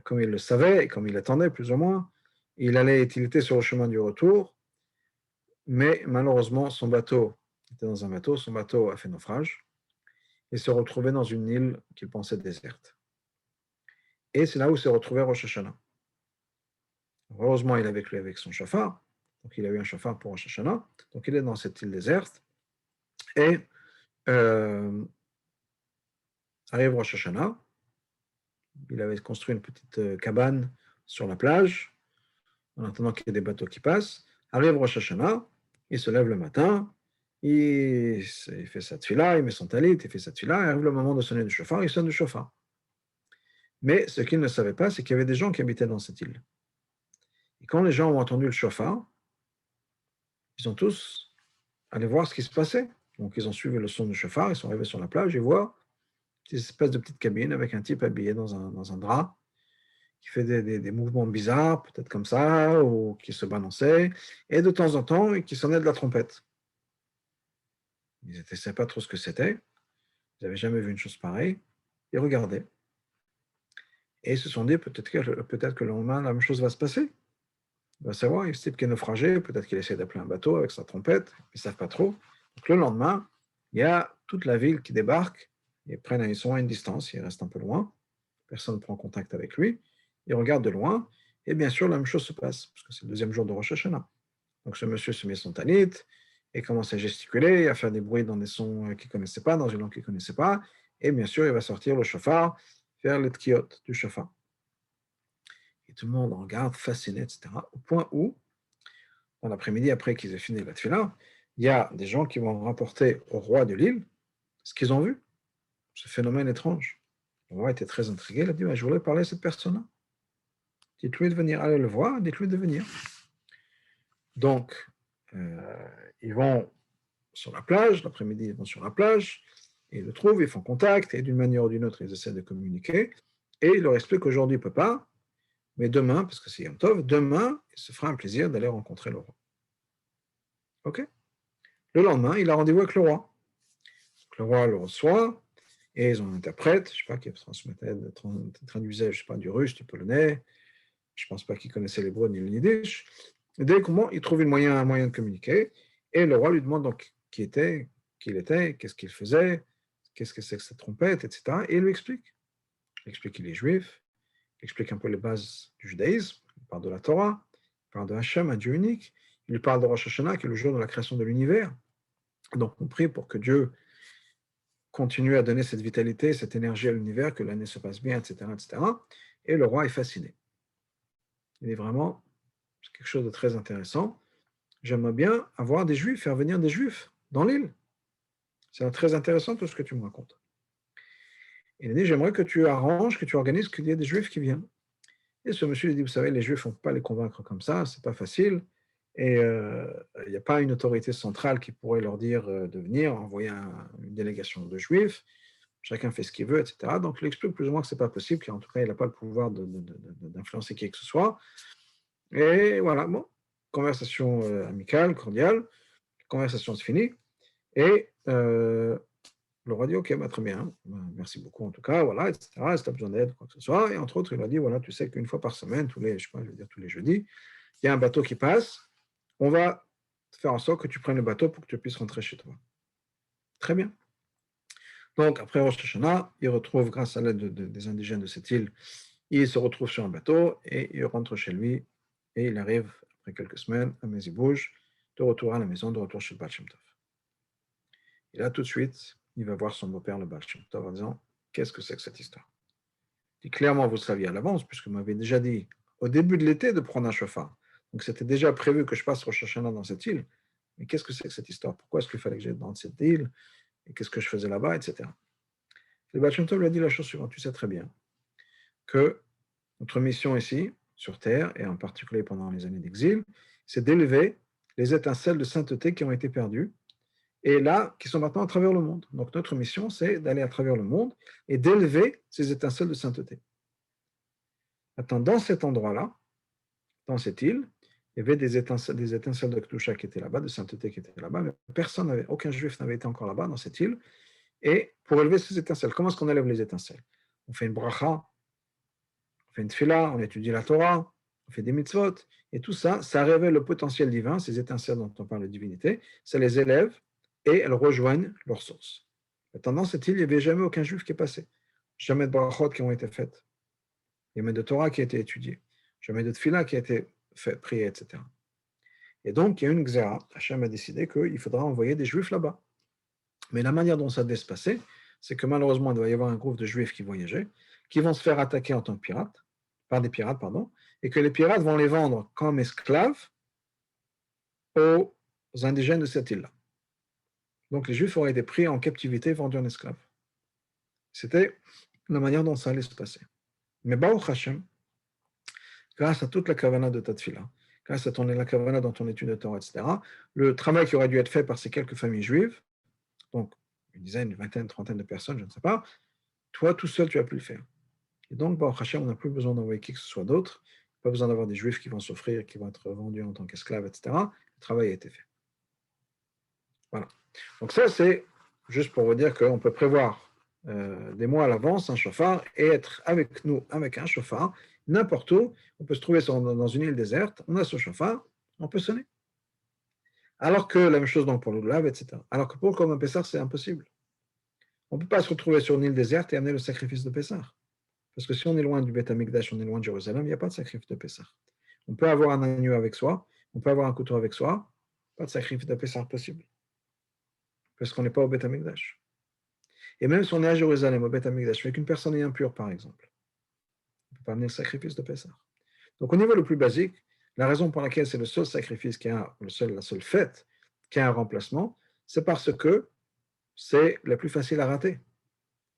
comme il le savait et comme il l'attendait plus ou moins, il était sur le chemin du retour, mais malheureusement, son bateau était dans un bateau, son bateau a fait naufrage et s'est retrouvé dans une île qu'il pensait déserte. Et c'est là où s'est retrouvé Rosh Hashanah. Heureusement, il est avec lui avec son shofar, donc il a eu un shofar pour Rosh Hashanah, donc il est dans cette île déserte, et arrive Rosh Hashanah, il avait construit une petite cabane sur la plage, en attendant qu'il y ait des bateaux qui passent. Arrive Rosh Hashanah, il se lève le matin, il fait sa tefila, il met son talit, il fait sa tefila, et arrive le moment de sonner du shofar, il sonne du shofar. Mais ce qu'il ne savait pas, c'est qu'il y avait des gens qui habitaient dans cette île. Et quand les gens ont entendu le shofar, ils sont tous allés voir ce qui se passait. Donc ils ont suivi le son du shofar, ils sont arrivés sur la plage, et voient une espèce de petite cabine avec un type habillé dans un drap, qui fait des mouvements bizarres, peut-être comme ça, ou qui se balançait, et de temps en temps, qui sonnait de la trompette. Ils ne savaient pas trop ce que c'était, ils n'avaient jamais vu une chose pareille, ils regardaient. Et ils se sont dit, peut-être que le lendemain, la même chose va se passer. Il va savoir, il y a ce type qui est naufragé, peut-être qu'il essaie d'appeler un bateau avec sa trompette, ils ne savent pas trop. Donc le lendemain, il y a toute la ville qui débarque, ils sont à une distance, ils restent un peu loin, personne ne prend contact avec lui, il regarde de loin, et bien sûr, la même chose se passe, parce que c'est le deuxième jour de Rosh Hashanah. Donc ce monsieur se met son talit, et commence à gesticuler, à faire des bruits dans des sons qu'il ne connaissait pas, dans une langue qu'il ne connaissait pas, et bien sûr, il va sortir le shofar, faire les tkiot du shofar. Et tout le monde en regarde, fasciné, etc., au point où, dans l'après-midi, après qu'ils aient fini la tefila, il y a des gens qui vont rapporter au roi de l'île ce qu'ils ont vu, ce phénomène étrange. Le roi était très intrigué, il a dit, je voudrais parler à cette personne-là. Dites-lui de venir, allez le voir, dites-lui de venir. Donc, ils vont sur la plage, l'après-midi, ils vont sur la plage, et ils le trouvent, ils font contact, et d'une manière ou d'une autre, ils essaient de communiquer, et il leur explique qu'aujourd'hui, il ne peut pas, mais demain, parce que c'est Yom Tov, demain, il se fera un plaisir d'aller rencontrer le roi. OK? Le lendemain, il a rendez-vous avec le roi. Donc, le roi le reçoit, et ils ont un interprète, je ne sais pas, qui traduisait, je ne sais pas, du russe, du polonais, je ne pense pas qu'il connaissait l'hébreu ni le yiddish. Et dès comment il trouve un moyen de communiquer, et le roi lui demande donc qui il était, qu'est-ce qu'il faisait, qu'est-ce que c'est que cette trompette, etc. Et il lui explique. Il explique qu'il est juif, il explique un peu les bases du judaïsme, il parle de la Torah, il parle de Hachem, un Dieu unique, il lui parle de Rosh Hashanah, qui est le jour de la création de l'univers. Donc on prie pour que Dieu continue à donner cette vitalité, cette énergie à l'univers, que l'année se passe bien, etc., etc. Et le roi est fasciné. Il est vraiment quelque chose de très intéressant. J'aimerais bien avoir des juifs, faire venir des juifs dans l'île. C'est très intéressant tout ce que tu me racontes. Il a dit, j'aimerais que tu arranges, que tu organises qu'il y ait des juifs qui viennent. Et ce monsieur lui dit, vous savez, les juifs, on ne peut pas les convaincre comme ça, c'est pas facile. Et il n'y a pas une autorité centrale qui pourrait leur dire de venir, envoyer une délégation de juifs. Chacun fait ce qu'il veut, etc. Donc, il explique plus ou moins que ce n'est pas possible, qu'en tout cas, il n'a pas le pouvoir d'influencer qui que ce soit. Et voilà, bon, conversation amicale, cordiale, conversation se finit. Et le roi dit, ok, très bien, merci beaucoup en tout cas, voilà, etc. Si tu as besoin d'aide, quoi que ce soit. Et entre autres, il a dit, voilà, tu sais qu'une fois par semaine, tous les jeudis, il y a un bateau qui passe, on va faire en sorte que tu prennes le bateau pour que tu puisses rentrer chez toi. Très bien. Donc, après Rosh Hashanah, il retrouve, grâce à l'aide des indigènes de cette île, il se retrouve sur un bateau et il rentre chez lui et il arrive, après quelques semaines, à Mezibouj, de retour à la maison, de retour chez le Baal Shem Tov. Et là, tout de suite, il va voir son beau-père, le Baal Shem Tov, en disant, qu'est-ce que c'est que cette histoire? Et clairement, vous le saviez à l'avance, puisque vous m'avez déjà dit, au début de l'été, de prendre un chauffard. Donc, c'était déjà prévu que je passe Rosh Hashanah dans cette île. Mais qu'est-ce que c'est que cette histoire? Pourquoi est-ce qu'il fallait que j'aille dans cette île? Et qu'est-ce que je faisais là-bas, etc. Le Baal Shem Tov lui a dit la chose suivante, tu sais très bien que notre mission ici, sur Terre, et en particulier pendant les années d'exil, c'est d'élever les étincelles de sainteté qui ont été perdues, et là, qui sont maintenant à travers le monde. Donc notre mission, c'est d'aller à travers le monde et d'élever ces étincelles de sainteté. Maintenant, dans cet endroit-là, dans cette île, il y avait des étincelles de Kedusha qui étaient là-bas, de sainteté qui étaient là-bas, mais aucun juif n'avait été encore là-bas, dans cette île. Et pour élever ces étincelles, comment est-ce qu'on élève les étincelles? On fait une bracha, on fait une tefila, on étudie la Torah, on fait des mitzvot, et tout ça, ça révèle le potentiel divin, ces étincelles dont on parle de divinité, ça les élève et elles rejoignent leur source. Maintenant, dans cette île, il n'y avait jamais aucun juif qui est passé, jamais de brachot qui ont été faites, jamais de Torah qui a été étudiée, jamais de tefila qui a été priée, etc. Et donc, il y a une xéra, Hachem a décidé qu'il faudra envoyer des juifs là-bas. Mais la manière dont ça devait se passer, c'est que malheureusement, il doit y avoir un groupe de juifs qui voyageaient, qui vont se faire attaquer en tant que pirates, par des pirates, pardon, et que les pirates vont les vendre comme esclaves aux indigènes de cette île-là. Donc les juifs auraient été pris en captivité, vendus en esclaves. C'était la manière dont ça allait se passer. Mais Baruch Hashem, grâce à toute la kavana de ta tefila, grâce à la kavana dans ton étude de Torah, etc., le travail qui aurait dû être fait par ces quelques familles juives, donc une dizaine, une vingtaine, une trentaine de personnes, je ne sais pas, toi tout seul, tu as pu le faire. Et donc, Baruch Hashem, on n'a plus besoin d'envoyer qui que ce soit d'autre, pas besoin d'avoir des juifs qui vont souffrir, qui vont être vendus en tant qu'esclaves, etc. Le travail a été fait. Voilà. Donc ça, c'est juste pour vous dire qu'on peut prévoir des mois à l'avance un chauffard et être avec nous avec un chauffard, n'importe où. On peut se trouver dans une île déserte, on a ce chauffard, on peut sonner. Alors que la même chose donc pour le lave, etc. Alors que pour le Corban Pessah, c'est impossible. On ne peut pas se retrouver sur une île déserte et amener le sacrifice de Pessah. Parce que si on est loin du Beth Amikdash, on est loin de Jérusalem, il n'y a pas de sacrifice de Pessah. On peut avoir un agneau avec soi, on peut avoir un couteau avec soi, pas de sacrifice de Pessah possible. Parce qu'on n'est pas au Beth Amikdash. Et même si on est à Jérusalem, au Beth Amikdash, avec une personne est impure, par exemple, on ne peut pas amener le sacrifice de Pessah. Donc, au niveau le plus basique, la raison pour laquelle c'est le seul sacrifice la seule fête qui a un remplacement, c'est parce que c'est la plus facile à rater.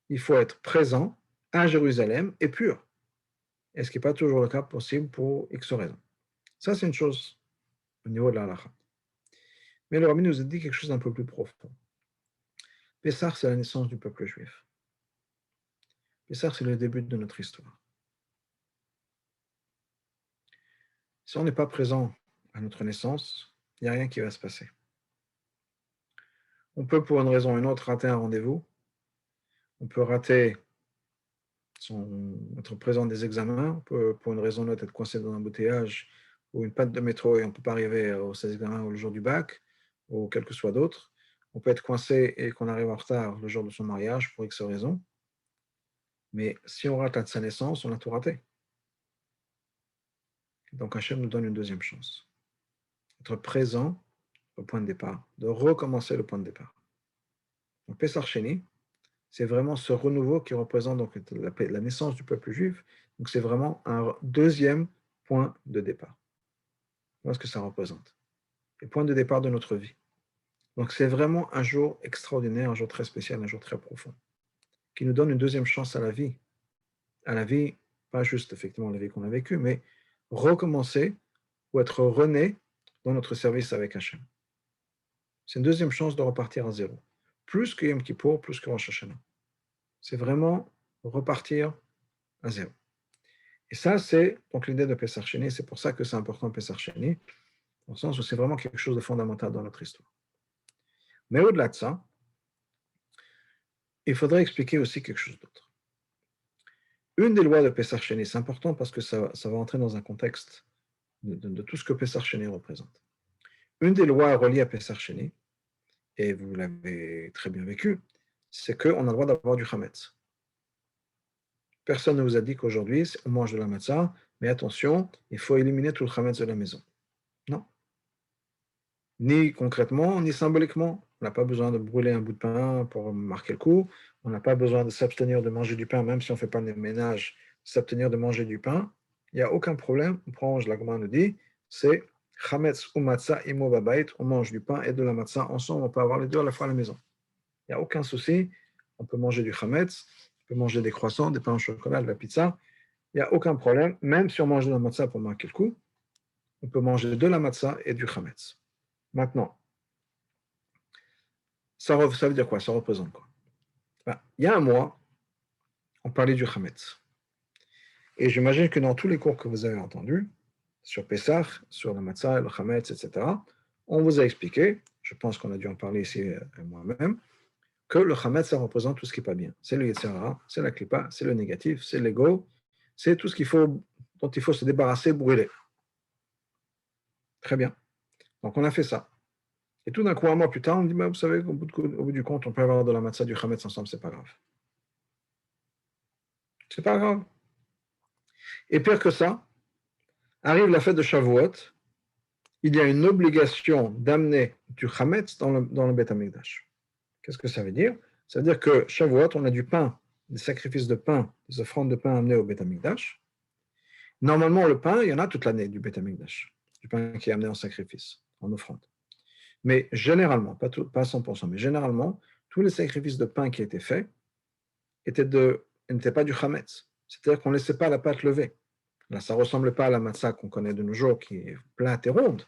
Il faut être présent à Jérusalem et pur. Et ce qui n'est pas toujours le cas possible pour X raisons. Ça, c'est une chose au niveau de la halakha. Mais le Rabbi nous a dit quelque chose d'un peu plus profond. Pessah, c'est la naissance du peuple juif. Pessah, c'est le début de notre histoire. Si on n'est pas présent à notre naissance, il n'y a rien qui va se passer. On peut, pour une raison ou une autre, rater un rendez-vous. On peut rater être présent des examens. On peut, pour une raison ou une autre, être coincé dans un embouteillage ou une panne de métro et on ne peut pas arriver aux examens le jour du bac ou quel que soit d'autre. On peut être coincé et qu'on arrive en retard le jour de son mariage pour X raisons. Mais si on rate sa naissance, on a tout raté. Donc Hachem nous donne une deuxième chance. Être présent au point de départ, de recommencer le point de départ. Donc Pessah Sheni, c'est vraiment ce renouveau qui représente donc la naissance du peuple juif. Donc c'est vraiment un deuxième point de départ. Voilà ce que ça représente. Le point de départ de notre vie. Donc c'est vraiment un jour extraordinaire, un jour très spécial, un jour très profond, qui nous donne une deuxième chance à la vie. À la vie, pas juste effectivement la vie qu'on a vécue, mais recommencer ou être rené dans notre service avec Hachem. C'est une deuxième chance de repartir à zéro. Plus que Yom Kippour, plus que Rosh Hashanah. C'est vraiment repartir à zéro. Et ça, c'est donc l'idée de Pessah Sheni. C'est pour ça que c'est important Pessah Sheni, dans le sens où c'est vraiment quelque chose de fondamental dans notre histoire. Mais au-delà de ça, il faudrait expliquer aussi quelque chose d'autre. Une des lois de Pessah Sheni, c'est important parce que ça va entrer dans un contexte de tout ce que Pessah Sheni représente. Une des lois reliées à Pessah Sheni, et vous l'avez très bien vécu, c'est qu'on a le droit d'avoir du Hametz. Personne ne vous a dit qu'aujourd'hui, on mange de la matzah, mais attention, il faut éliminer tout le Hametz de la maison. Non. Ni concrètement, ni symboliquement. On n'a pas besoin de brûler un bout de pain pour marquer le coup. On n'a pas besoin de s'abstenir de manger du pain, même si on ne fait pas de ménage, s'abstenir de manger du pain. Il n'y a aucun problème. On prend, la Gemara nous dit, c'est chametz ou matzah imo babait. On mange du pain et de la matzah ensemble. On peut avoir les deux à la fois à la maison. Il n'y a aucun souci. On peut manger du chametz, on peut manger des croissants, des pains au chocolat, de la pizza. Il n'y a aucun problème. Même si on mange de la matzah pour marquer le coup, on peut manger de la matzah et du chametz. Maintenant, ça veut dire quoi? Ça représente quoi? Il y a un mois, on parlait du Hametz. Et j'imagine que dans tous les cours que vous avez entendus, sur Pessah, sur la Matzah, le Hametz, etc., on vous a expliqué, je pense qu'on a dû en parler ici moi-même, que le Hametz, ça représente tout ce qui n'est pas bien. C'est le Yetzirah, c'est la Klippa, c'est le négatif, c'est l'ego, c'est tout ce dont il faut se débarrasser, brûler. Très bien. Donc on a fait ça. Et tout d'un coup, un mois plus tard, on dit, vous savez, au bout du compte, on peut avoir de la matzah, du chametz ensemble, c'est pas grave. C'est pas grave. Et pire que ça, arrive la fête de Shavuot, il y a une obligation d'amener du chametz dans le Beth Amikdash. Qu'est-ce que ça veut dire? Ça veut dire que Shavuot, on a du pain, des sacrifices de pain, des offrandes de pain amenées au Beth Amikdash. Normalement, le pain, il y en a toute l'année du Beth Amikdash, du pain qui est amené en sacrifice, en offrande. Mais généralement, pas 100%, mais généralement, tous les sacrifices de pain qui étaient faits n'étaient pas du chametz. C'est-à-dire qu'on ne laissait pas la pâte levée. Là, ça ne ressemblait pas à la matzah qu'on connaît de nos jours, qui est plate et ronde.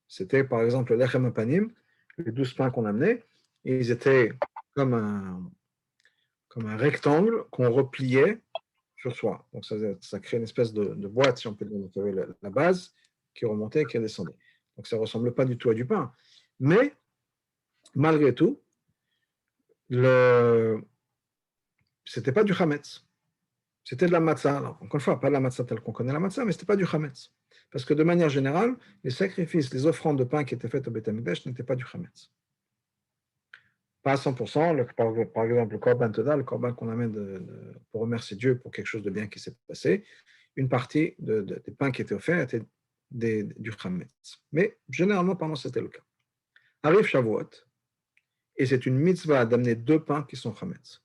C'était par exemple le lechem apanim, les 12 pains qu'on amenait, et ils étaient comme un rectangle qu'on repliait sur soi. Donc ça crée une espèce de boîte, si on peut dire, donc il y avait la base qui remontait et qui descendait. Donc ça ne ressemble pas du tout à du pain. Mais, malgré tout, c'était pas du chametz. C'était de la matzah. Alors, encore une fois, pas de la matzah telle qu'on connaît la matzah, mais ce n'était pas du chametz. Parce que de manière générale, les sacrifices, les offrandes de pain qui étaient faites au Beth Amikdash n'étaient pas du chametz. Pas à 100%, par exemple, le Korban Toda, le Korban qu'on amène pour remercier Dieu pour quelque chose de bien qui s'est passé, une partie des pains qui étaient offerts était du Chametz. Mais généralement, pendant c'était le cas. Arrive Shavuot, et c'est une mitzvah d'amener 2 pains qui sont Chametz.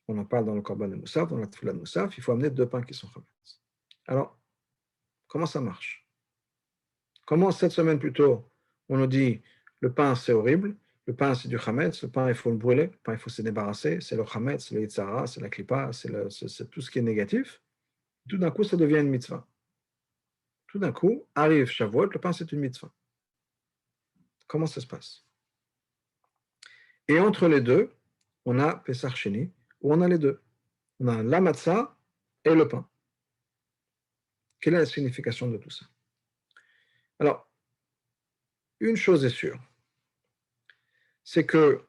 On en parle dans le Korban de Moussaf, dans la Tefila de Moussaf, il faut amener 2 pains qui sont Chametz. Alors, comment ça marche? Comment cette semaine plus tôt, on nous dit le pain c'est horrible, le pain c'est du Chametz, le pain il faut le brûler, le pain il faut se débarrasser, c'est le Chametz, c'est le Yitzhara, c'est la Klippa, c'est tout ce qui est négatif. Tout d'un coup, ça devient une mitzvah. Tout d'un coup, arrive Shavuot, le pain c'est une mitzvah. Comment ça se passe? Et entre les deux, on a Pesach Sheni, où on a les deux. On a la matzah et le pain. Quelle est la signification de tout ça? Alors, une chose est sûre, c'est que,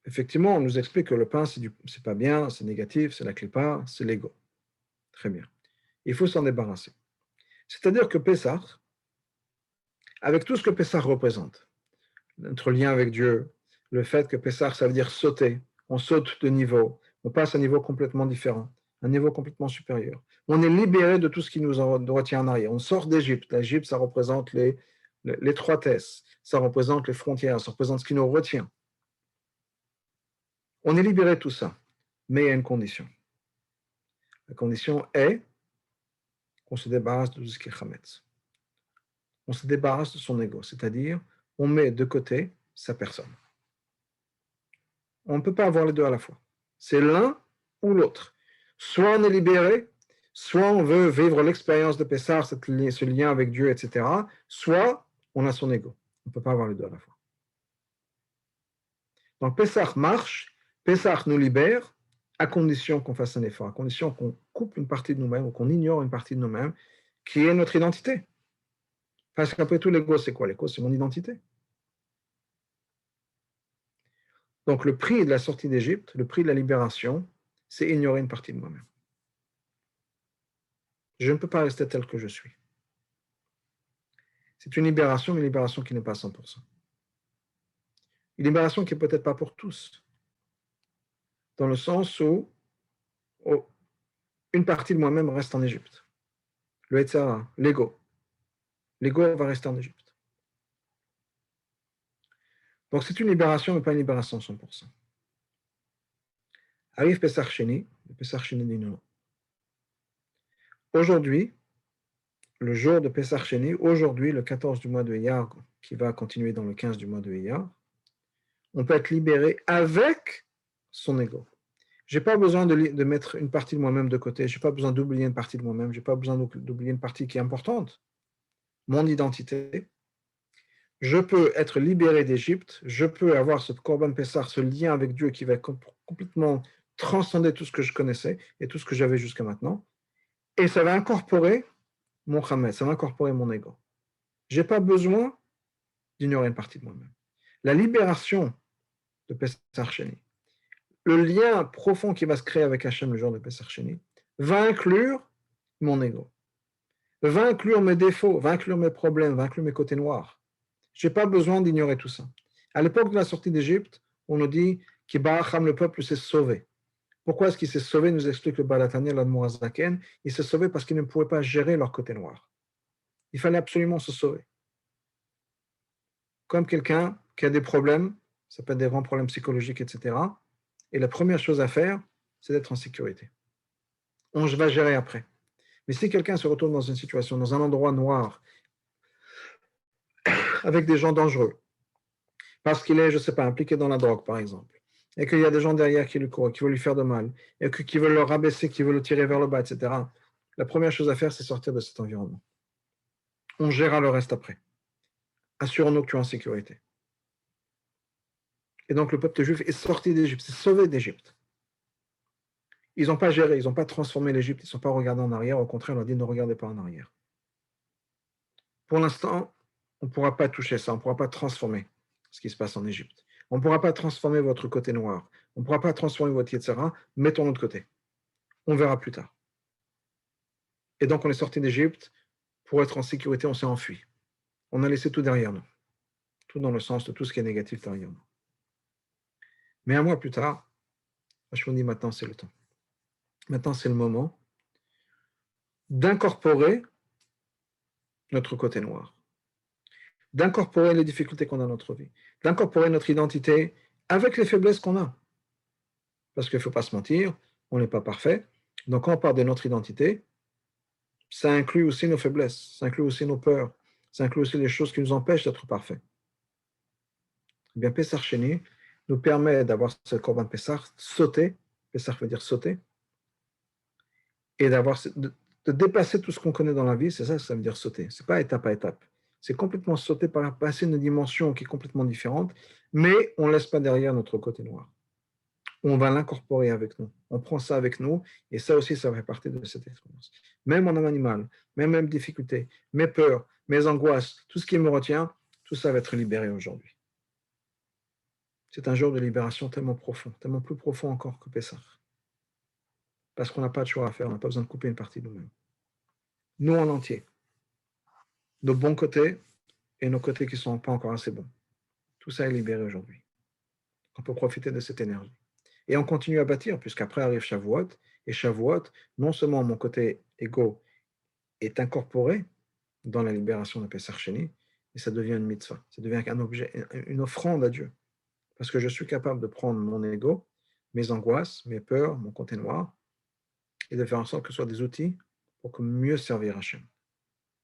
effectivement, on nous explique que le pain, c'est pas bien, c'est négatif, c'est la clipa, c'est l'ego. Très bien. Il faut s'en débarrasser. C'est-à-dire que Pessah, avec tout ce que Pessah représente, notre lien avec Dieu, le fait que Pessah, ça veut dire sauter, on saute de niveau, on passe à un niveau complètement différent, un niveau complètement supérieur. On est libéré de tout ce qui nous retient en arrière. On sort d'Égypte. L'Égypte, ça représente l'étroitesse, ça représente les frontières, ça représente ce qui nous retient. On est libéré de tout ça, mais il y a une condition. La condition est qu'on se débarrasse de tout ce qui est Chametz. On se débarrasse de son ego, c'est-à-dire on met de côté sa personne. On ne peut pas avoir les deux à la fois. C'est l'un ou l'autre. Soit on est libéré, soit on veut vivre l'expérience de Pessah, ce lien avec Dieu, etc. Soit on a son ego. On ne peut pas avoir les deux à la fois. Donc Pessah marche, Pessah nous libère, à condition qu'on fasse un effort, à condition qu'on coupe une partie de nous-mêmes ou qu'on ignore une partie de nous-mêmes, qui est notre identité. Parce qu'après tout, l'ego, c'est quoi? L'ego, c'est mon identité. Donc le prix de la sortie d'Égypte, le prix de la libération, c'est ignorer une partie de moi-même. Je ne peux pas rester tel que je suis. C'est une libération, mais une libération qui n'est pas à 100%. Une libération qui n'est peut-être pas pour tous. Dans le sens où une partie de moi-même reste en Égypte. Le Hetzara, l'ego. L'ego va rester en Égypte. Donc c'est une libération, mais pas une libération à 100%. Arrive Pesach Sheni, le Pesach Sheni dit non. Aujourd'hui, le jour de Pesach Sheni, aujourd'hui, le 14 du mois de Iyar, qui va continuer dans le 15 du mois de Iyar, on peut être libéré avec son ego. Je n'ai pas besoin de mettre une partie de moi-même de côté, je n'ai pas besoin d'oublier une partie de moi-même, je n'ai pas besoin d'oublier une partie qui est importante, mon identité. Je peux être libéré d'Égypte, je peux avoir ce Korban Pessah, ce lien avec Dieu qui va complètement transcender tout ce que je connaissais et tout ce que j'avais jusqu'à maintenant, et ça va incorporer mon Hamed, ça va incorporer mon ego. Je n'ai pas besoin d'ignorer une partie de moi-même. La libération de Pessah Sheni, le lien profond qui va se créer avec Hachem le jour de Pessah Sheni, va inclure mon ego, va inclure mes défauts, va inclure mes problèmes, va inclure mes côtés noirs. Je n'ai pas besoin d'ignorer tout ça. À l'époque de la sortie d'Égypte, on nous dit que le peuple s'est sauvé. Pourquoi est-ce qu'il s'est sauvé? Nous explique le Balatani, l'Admorazaken. Il s'est sauvé parce qu'il ne pouvait pas gérer leur côté noir. Il fallait absolument se sauver. Comme quelqu'un qui a des problèmes, ça peut être des grands problèmes psychologiques, etc. Et la première chose à faire, c'est d'être en sécurité. On va gérer après. Mais si quelqu'un se retrouve dans une situation, dans un endroit noir, avec des gens dangereux, parce qu'il est, je ne sais pas, impliqué dans la drogue, par exemple, et qu'il y a des gens derrière qui lui courent, qui veulent lui faire de mal, et qui veulent le rabaisser, qui veulent le tirer vers le bas, etc., la première chose à faire, c'est sortir de cet environnement. On gérera le reste après. Assurons-nous que tu es en sécurité. Et donc le peuple juif est sorti d'Égypte, s'est sauvé d'Égypte. Ils n'ont pas géré, ils n'ont pas transformé l'Égypte, ils ne sont pas regardés en arrière, au contraire, on leur dit ne regardez pas en arrière. Pour l'instant, on ne pourra pas toucher ça, on ne pourra pas transformer ce qui se passe en Égypte. On ne pourra pas transformer votre côté noir, on ne pourra pas transformer votre Yetzara, mettons-le de côté. On verra plus tard. Et donc on est sorti d'Égypte, pour être en sécurité, on s'est enfui. On a laissé tout derrière nous. Tout dans le sens de tout ce qui est négatif derrière nous. Mais un mois plus tard, je me dis maintenant c'est le temps. Maintenant c'est le moment d'incorporer notre côté noir, d'incorporer les difficultés qu'on a dans notre vie, d'incorporer notre identité avec les faiblesses qu'on a. Parce qu'il ne faut pas se mentir, on n'est pas parfait. Donc quand on parle de notre identité, ça inclut aussi nos faiblesses, ça inclut aussi nos peurs, ça inclut aussi les choses qui nous empêchent d'être parfaits. Eh bien, Pessah Sheni nous permet d'avoir ce Korban Pessah, sauter, Pessah veut dire sauter, et de dépasser tout ce qu'on connaît dans la vie, c'est ça que ça veut dire sauter. Ce n'est pas étape à étape. C'est complètement sauter par passer une dimension qui est complètement différente, mais on ne laisse pas derrière notre côté noir. On va l'incorporer avec nous. On prend ça avec nous, et ça aussi, ça fait partie de cette expérience. Même mon âme animale, même difficultés, mes peurs, mes angoisses, tout ce qui me retient, tout ça va être libéré aujourd'hui. C'est un jour de libération tellement profond, tellement plus profond encore que Pessah. Parce qu'on n'a pas de choix à faire, on n'a pas besoin de couper une partie de nous-mêmes. Nous en entier. Nos bons côtés et nos côtés qui ne sont pas encore assez bons. Tout ça est libéré aujourd'hui. On peut profiter de cette énergie. Et on continue à bâtir, puisqu'après arrive Shavuot, et Shavuot, non seulement mon côté égo est incorporé dans la libération de Pessah Sheni, mais ça devient une mitzvah, ça devient un objet, une offrande à Dieu. Parce que je suis capable de prendre mon ego, mes angoisses, mes peurs, mon côté noir, et de faire en sorte que ce soit des outils pour mieux servir Hachem.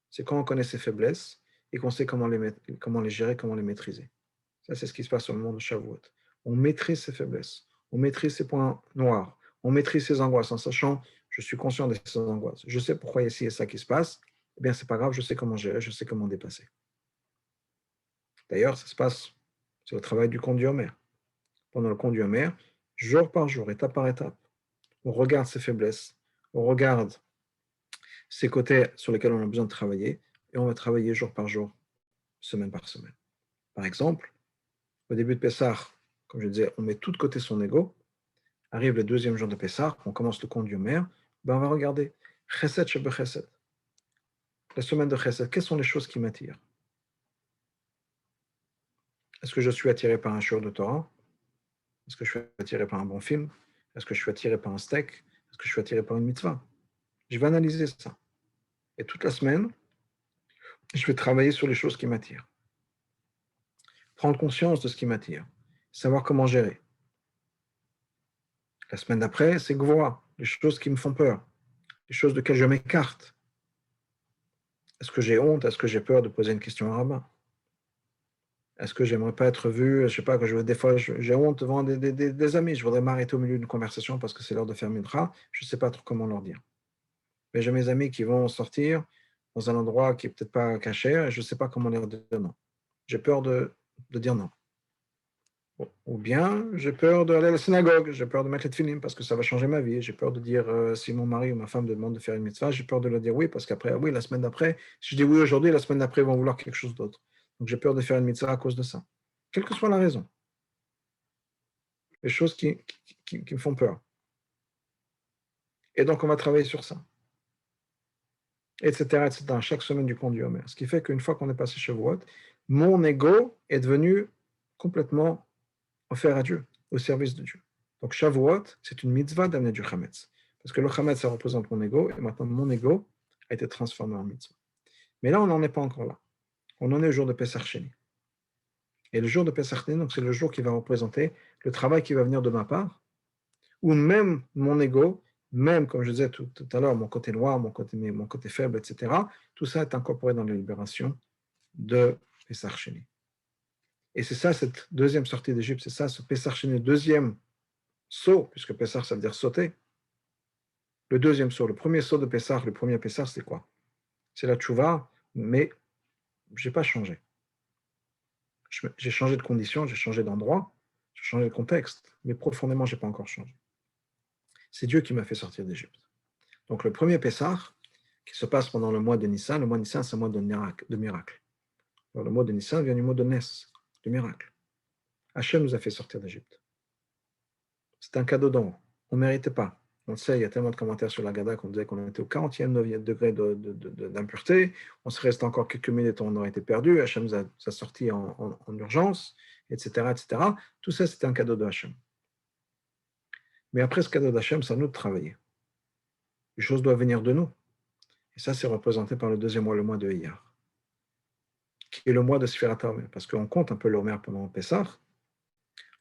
C'est quand on connaît ses faiblesses et qu'on sait comment les gérer, comment les maîtriser. Ça, c'est ce qui se passe sur le monde de Shavuot. On maîtrise ses faiblesses, on maîtrise ses points noirs, on maîtrise ses angoisses en sachant, je suis conscient de ces angoisses, je sais pourquoi il y a ci et ça qui se passe, eh bien, c'est pas grave, je sais comment gérer, je sais comment dépasser. D'ailleurs, ça se passe, c'est le travail du conduit Homer. Pendant le conduit Homer, jour par jour, étape par étape, on regarde ses faiblesses, on regarde ces côtés sur lesquels on a besoin de travailler, et on va travailler jour par jour, semaine par semaine. Par exemple, au début de Pessah, comme je disais, on met tout de côté son ego. Arrive le deuxième jour de Pessah, on commence le compte du Omer, ben on va regarder Chesed Shebe Chesed. La semaine de Chesed, quelles sont les choses qui m'attirent? Est-ce que je suis attiré par un shiur de Torah? Est-ce que je suis attiré par un bon film? Est-ce que je suis attiré par un steak? Est-ce que je suis attiré par une mitzvah? Je vais analyser ça. Et toute la semaine, je vais travailler sur les choses qui m'attirent. Prendre conscience de ce qui m'attire. Savoir comment gérer. La semaine d'après, c'est Gvora, les choses qui me font peur, les choses de lesquelles je m'écarte. Est-ce que j'ai honte? Est-ce que j'ai peur de poser une question à un rabbin? Est-ce que j'aimerais pas être vu? Je ne sais pas, des fois, j'ai honte devant des amis. Je voudrais m'arrêter au milieu d'une conversation parce que c'est l'heure de faire mincha. Je ne sais pas trop comment leur dire. Mais j'ai mes amis qui vont sortir dans un endroit qui n'est peut-être pas caché et je ne sais pas comment leur dire non. J'ai peur de dire non. Ou bien, j'ai peur d'aller à la synagogue, j'ai peur de mettre les tefillim parce que ça va changer ma vie. J'ai peur de dire, si mon mari ou ma femme demande de faire une mitzvah, j'ai peur de leur dire oui parce qu'après, oui, la semaine d'après, si je dis oui aujourd'hui, la semaine d'après, ils vont vouloir quelque chose d'autre. Donc j'ai peur de faire une mitzvah à cause de ça. Quelle que soit la raison. Les choses qui me font peur. Et donc on va travailler sur ça. Etc. etc. Chaque semaine du conduit Homer. Ce qui fait qu'une fois qu'on est passé chez Shavuot, mon ego est devenu complètement offert à Dieu, au service de Dieu. Donc Shavuot, c'est une mitzvah d'amener du chametz. Parce que le chametz, ça représente mon ego, et maintenant mon ego a été transformé en mitzvah. Mais là, on n'en est pas encore là. On en est au jour de Pesach Sheni. Et le jour de Pesach Sheni, donc c'est le jour qui va représenter le travail qui va venir de ma part, où même mon ego, même, comme je disais tout à l'heure, mon côté noir, mon côté faible, etc., tout ça est incorporé dans la libération de Pesach Sheni. Et c'est ça, cette deuxième sortie d'Égypte, c'est ça, ce Pesach Sheni, deuxième saut, puisque Pessah, ça veut dire sauter. Le deuxième saut, le premier saut de Pessah, le premier Pessah, c'est quoi? C'est la tchouva, mais je n'ai pas changé. J'ai changé de condition, j'ai changé d'endroit, j'ai changé de contexte, mais profondément, je n'ai pas encore changé. C'est Dieu qui m'a fait sortir d'Égypte. Donc le premier Pessah, qui se passe pendant le mois de Nissan, le mois de Nissan, c'est un mois de miracle. Alors, le mot de Nissan vient du mot de Nes, de miracle. Hachem nous a fait sortir d'Égypte. C'est un cadeau d'en haut. On ne méritait pas. On le sait, il y a tellement de commentaires sur la Gada qu'on disait qu'on était au 40e degré d'impureté. On serait resté encore quelques minutes, on aurait été perdu. Hachem nous a sorti en urgence, etc., etc. Tout ça, c'était un cadeau de Hachem. Mais après ce cadeau d'Hachem, c'est à nous de travailler. Les choses doivent venir de nous. Et ça, c'est représenté par le deuxième mois, le mois de Iyar, qui est le mois de Sfirat HaOmer. Parce qu'on compte un peu l'Omer pendant Pessah,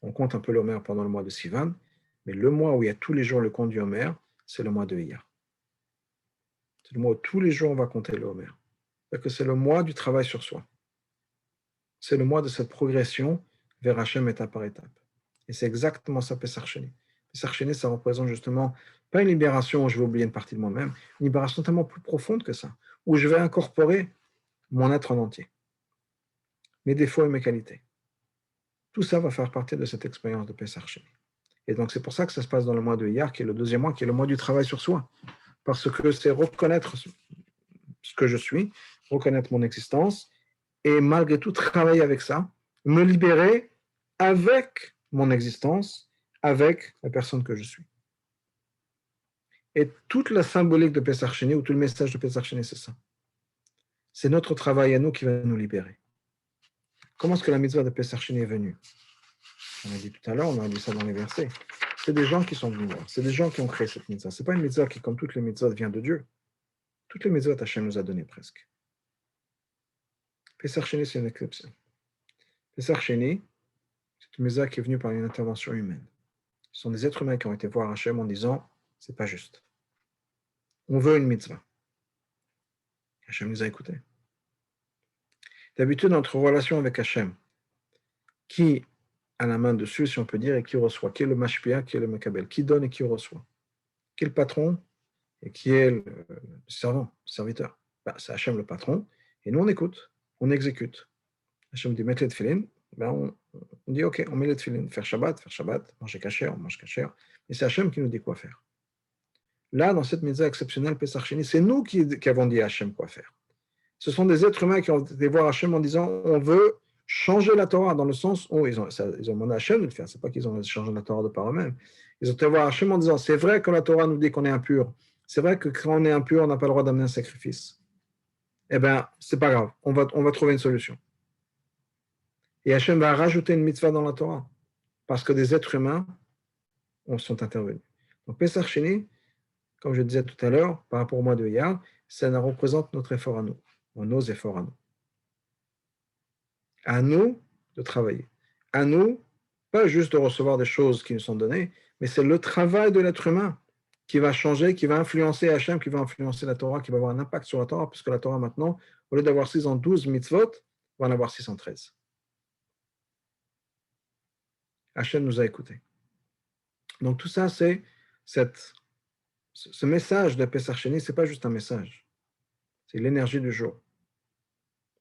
on compte un peu l'Omer pendant le mois de Sivan, mais le mois où il y a tous les jours le compte du Omer, c'est le mois de Iyar. C'est le mois où tous les jours on va compter l'Omer. C'est-à-dire que c'est le mois du travail sur soi. C'est le mois de cette progression vers Hachem étape par étape. Et c'est exactement ça, Pessah Sheni. Pessah Sheni, ça représente justement pas une libération où je vais oublier une partie de moi-même, une libération tellement plus profonde que ça, où je vais incorporer mon être en entier, mes défauts et mes qualités. Tout ça va faire partie de cette expérience de Pessah Sheni. Et donc c'est pour ça que ça se passe dans le mois de Iyar, qui est le deuxième mois, qui est le mois du travail sur soi. Parce que c'est reconnaître ce que je suis, reconnaître mon existence, et malgré tout travailler avec ça, me libérer avec mon existence, avec la personne que je suis. Et toute la symbolique de Pessah Sheni, ou tout le message de Pessah Sheni, c'est ça. C'est notre travail à nous qui va nous libérer. Comment est-ce que la mitzvah de Pessah Sheni est venue? On a dit tout à l'heure, on a dit ça dans les versets. C'est des gens qui sont venus voir. C'est des gens qui ont créé cette mitzvah. Ce n'est pas une mitzvah qui, comme toutes les mitzvahs, vient de Dieu. Toutes les mitzvahs, Hachem nous a données presque. Pessah Sheni, c'est une exception. Pessah Sheni, c'est une mitzvah qui est venue par une intervention humaine. Ce sont des êtres humains qui ont été voir Hachem en disant c'est pas juste. On veut une mitzvah. Hachem nous a écoutés. D'habitude, notre relation avec Hachem, qui a la main dessus, si on peut dire, et qui reçoit, qui est le mashpia, qui est le makabel, qui donne et qui reçoit, qui est le patron et qui est le servant, le serviteur. C'est Hachem le patron, et nous on écoute, on exécute. Hachem dit mettre les tefilin, on dit ok, on met les tefilin, faire Shabbat, manger kasher, on mange kasher, et c'est Hachem qui nous dit quoi faire. Là, dans cette mitzvah exceptionnelle, Pessah Sheni, c'est nous qui avons dit à Hachem quoi faire. Ce sont des êtres humains qui ont été voir Hachem en disant on veut changer la Torah, dans le sens où ils ont demandé à Hachem de le faire. Ce n'est pas qu'ils ont changé la Torah de par eux-mêmes. Ils ont été voir Hachem en disant c'est vrai que la Torah nous dit qu'on est impur. C'est vrai que quand on est impur, on n'a pas le droit d'amener un sacrifice. Eh bien, c'est pas grave. On va trouver une solution. Et Hachem va rajouter une mitzvah dans la Torah parce que des êtres humains sont intervenus. Donc, Pessah Sheni, comme je disais tout à l'heure, par rapport au mois de Iyar, ça représente notre effort à nous, nos efforts à nous. À nous de travailler. À nous, pas juste de recevoir des choses qui nous sont données, mais c'est le travail de l'être humain qui va changer, qui va influencer Hachem, qui va influencer la Torah, qui va avoir un impact sur la Torah, puisque la Torah maintenant, au lieu d'avoir 612 mitzvot, va en avoir 613. Hachem nous a écoutés. Donc tout ça, c'est ce message de Pessah Sheni, ce n'est pas juste un message, c'est l'énergie du jour.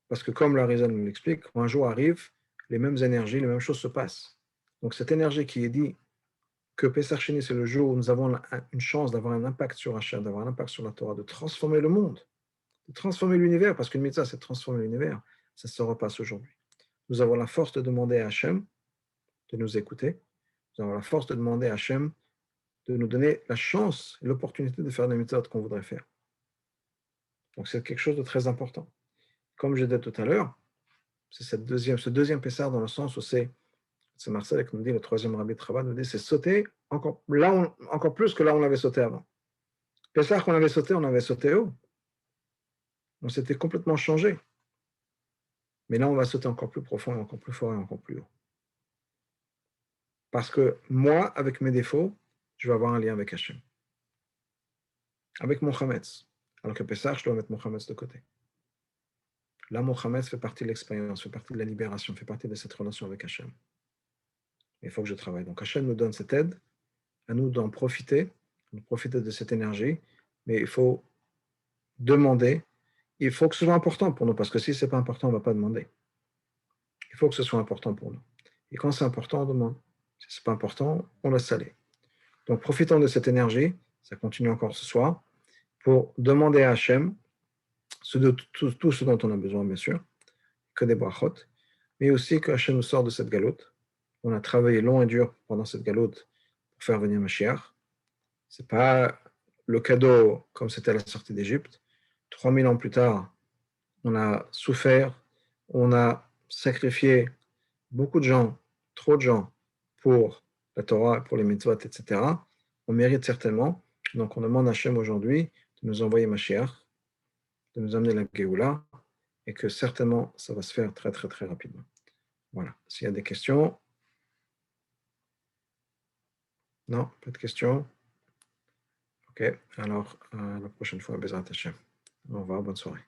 Parce que comme l'Arizal nous l'explique, quand un jour arrive, les mêmes énergies, les mêmes choses se passent. Donc cette énergie qui est dit que Pessah Sheni, c'est le jour où nous avons une chance d'avoir un impact sur Hachem, d'avoir un impact sur la Torah, de transformer le monde, de transformer l'univers, parce qu'une mitzvah, c'est de transformer l'univers, ça se repasse aujourd'hui. Nous avons la force de demander à Hachem de nous écouter, nous avons la force de demander à Hachem de nous donner la chance et l'opportunité de faire des mitzvahs qu'on voudrait faire. Donc c'est quelque chose de très important. Comme je disais tout à l'heure, c'est ce deuxième Pessah dans le sens où c'est Marcel qui nous dit, le troisième rabbi de Chabad nous dit, c'est sauter encore plus que là où on avait sauté avant. Pessah qu'on avait sauté haut. On s'était complètement changé. Mais là, on va sauter encore plus profond, et encore plus fort et encore plus haut. Parce que moi, avec mes défauts, je vais avoir un lien avec Hachem. Avec mon Chametz. Alors que Pessah, je dois mettre mon Chametz de côté. Là, mon Chametz fait partie de l'expérience, fait partie de la libération, fait partie de cette relation avec Hachem. Il faut que je travaille. Donc Hachem nous donne cette aide, à nous d'en profiter, de profiter de cette énergie, mais il faut demander, il faut que ce soit important pour nous, parce que si ce n'est pas important, on ne va pas demander. Il faut que ce soit important pour nous. Et quand c'est important, on demande. Si ce n'est pas important, on laisse aller. Donc profitons de cette énergie, ça continue encore ce soir, pour demander à Hachem tout ce dont on a besoin, bien sûr, que des brachot, mais aussi que Hachem nous sort de cette galoute. On a travaillé long et dur pendant cette galoute pour faire venir Mashiach. Ce n'est pas le cadeau comme c'était à la sortie d'Égypte. 3000 ans plus tard, on a souffert, on a sacrifié beaucoup de gens, trop de gens, pour la Torah, pour les mitzvot, etc. on mérite certainement. Donc, on demande à Hachem aujourd'hui de nous envoyer Mashiach, de nous amener la Géoula, et que certainement, ça va se faire très, très, très rapidement. Voilà. S'il y a des questions. Non, pas de questions. OK. Alors, la prochaine fois, Bezrat Hachem. Au revoir, bonne soirée.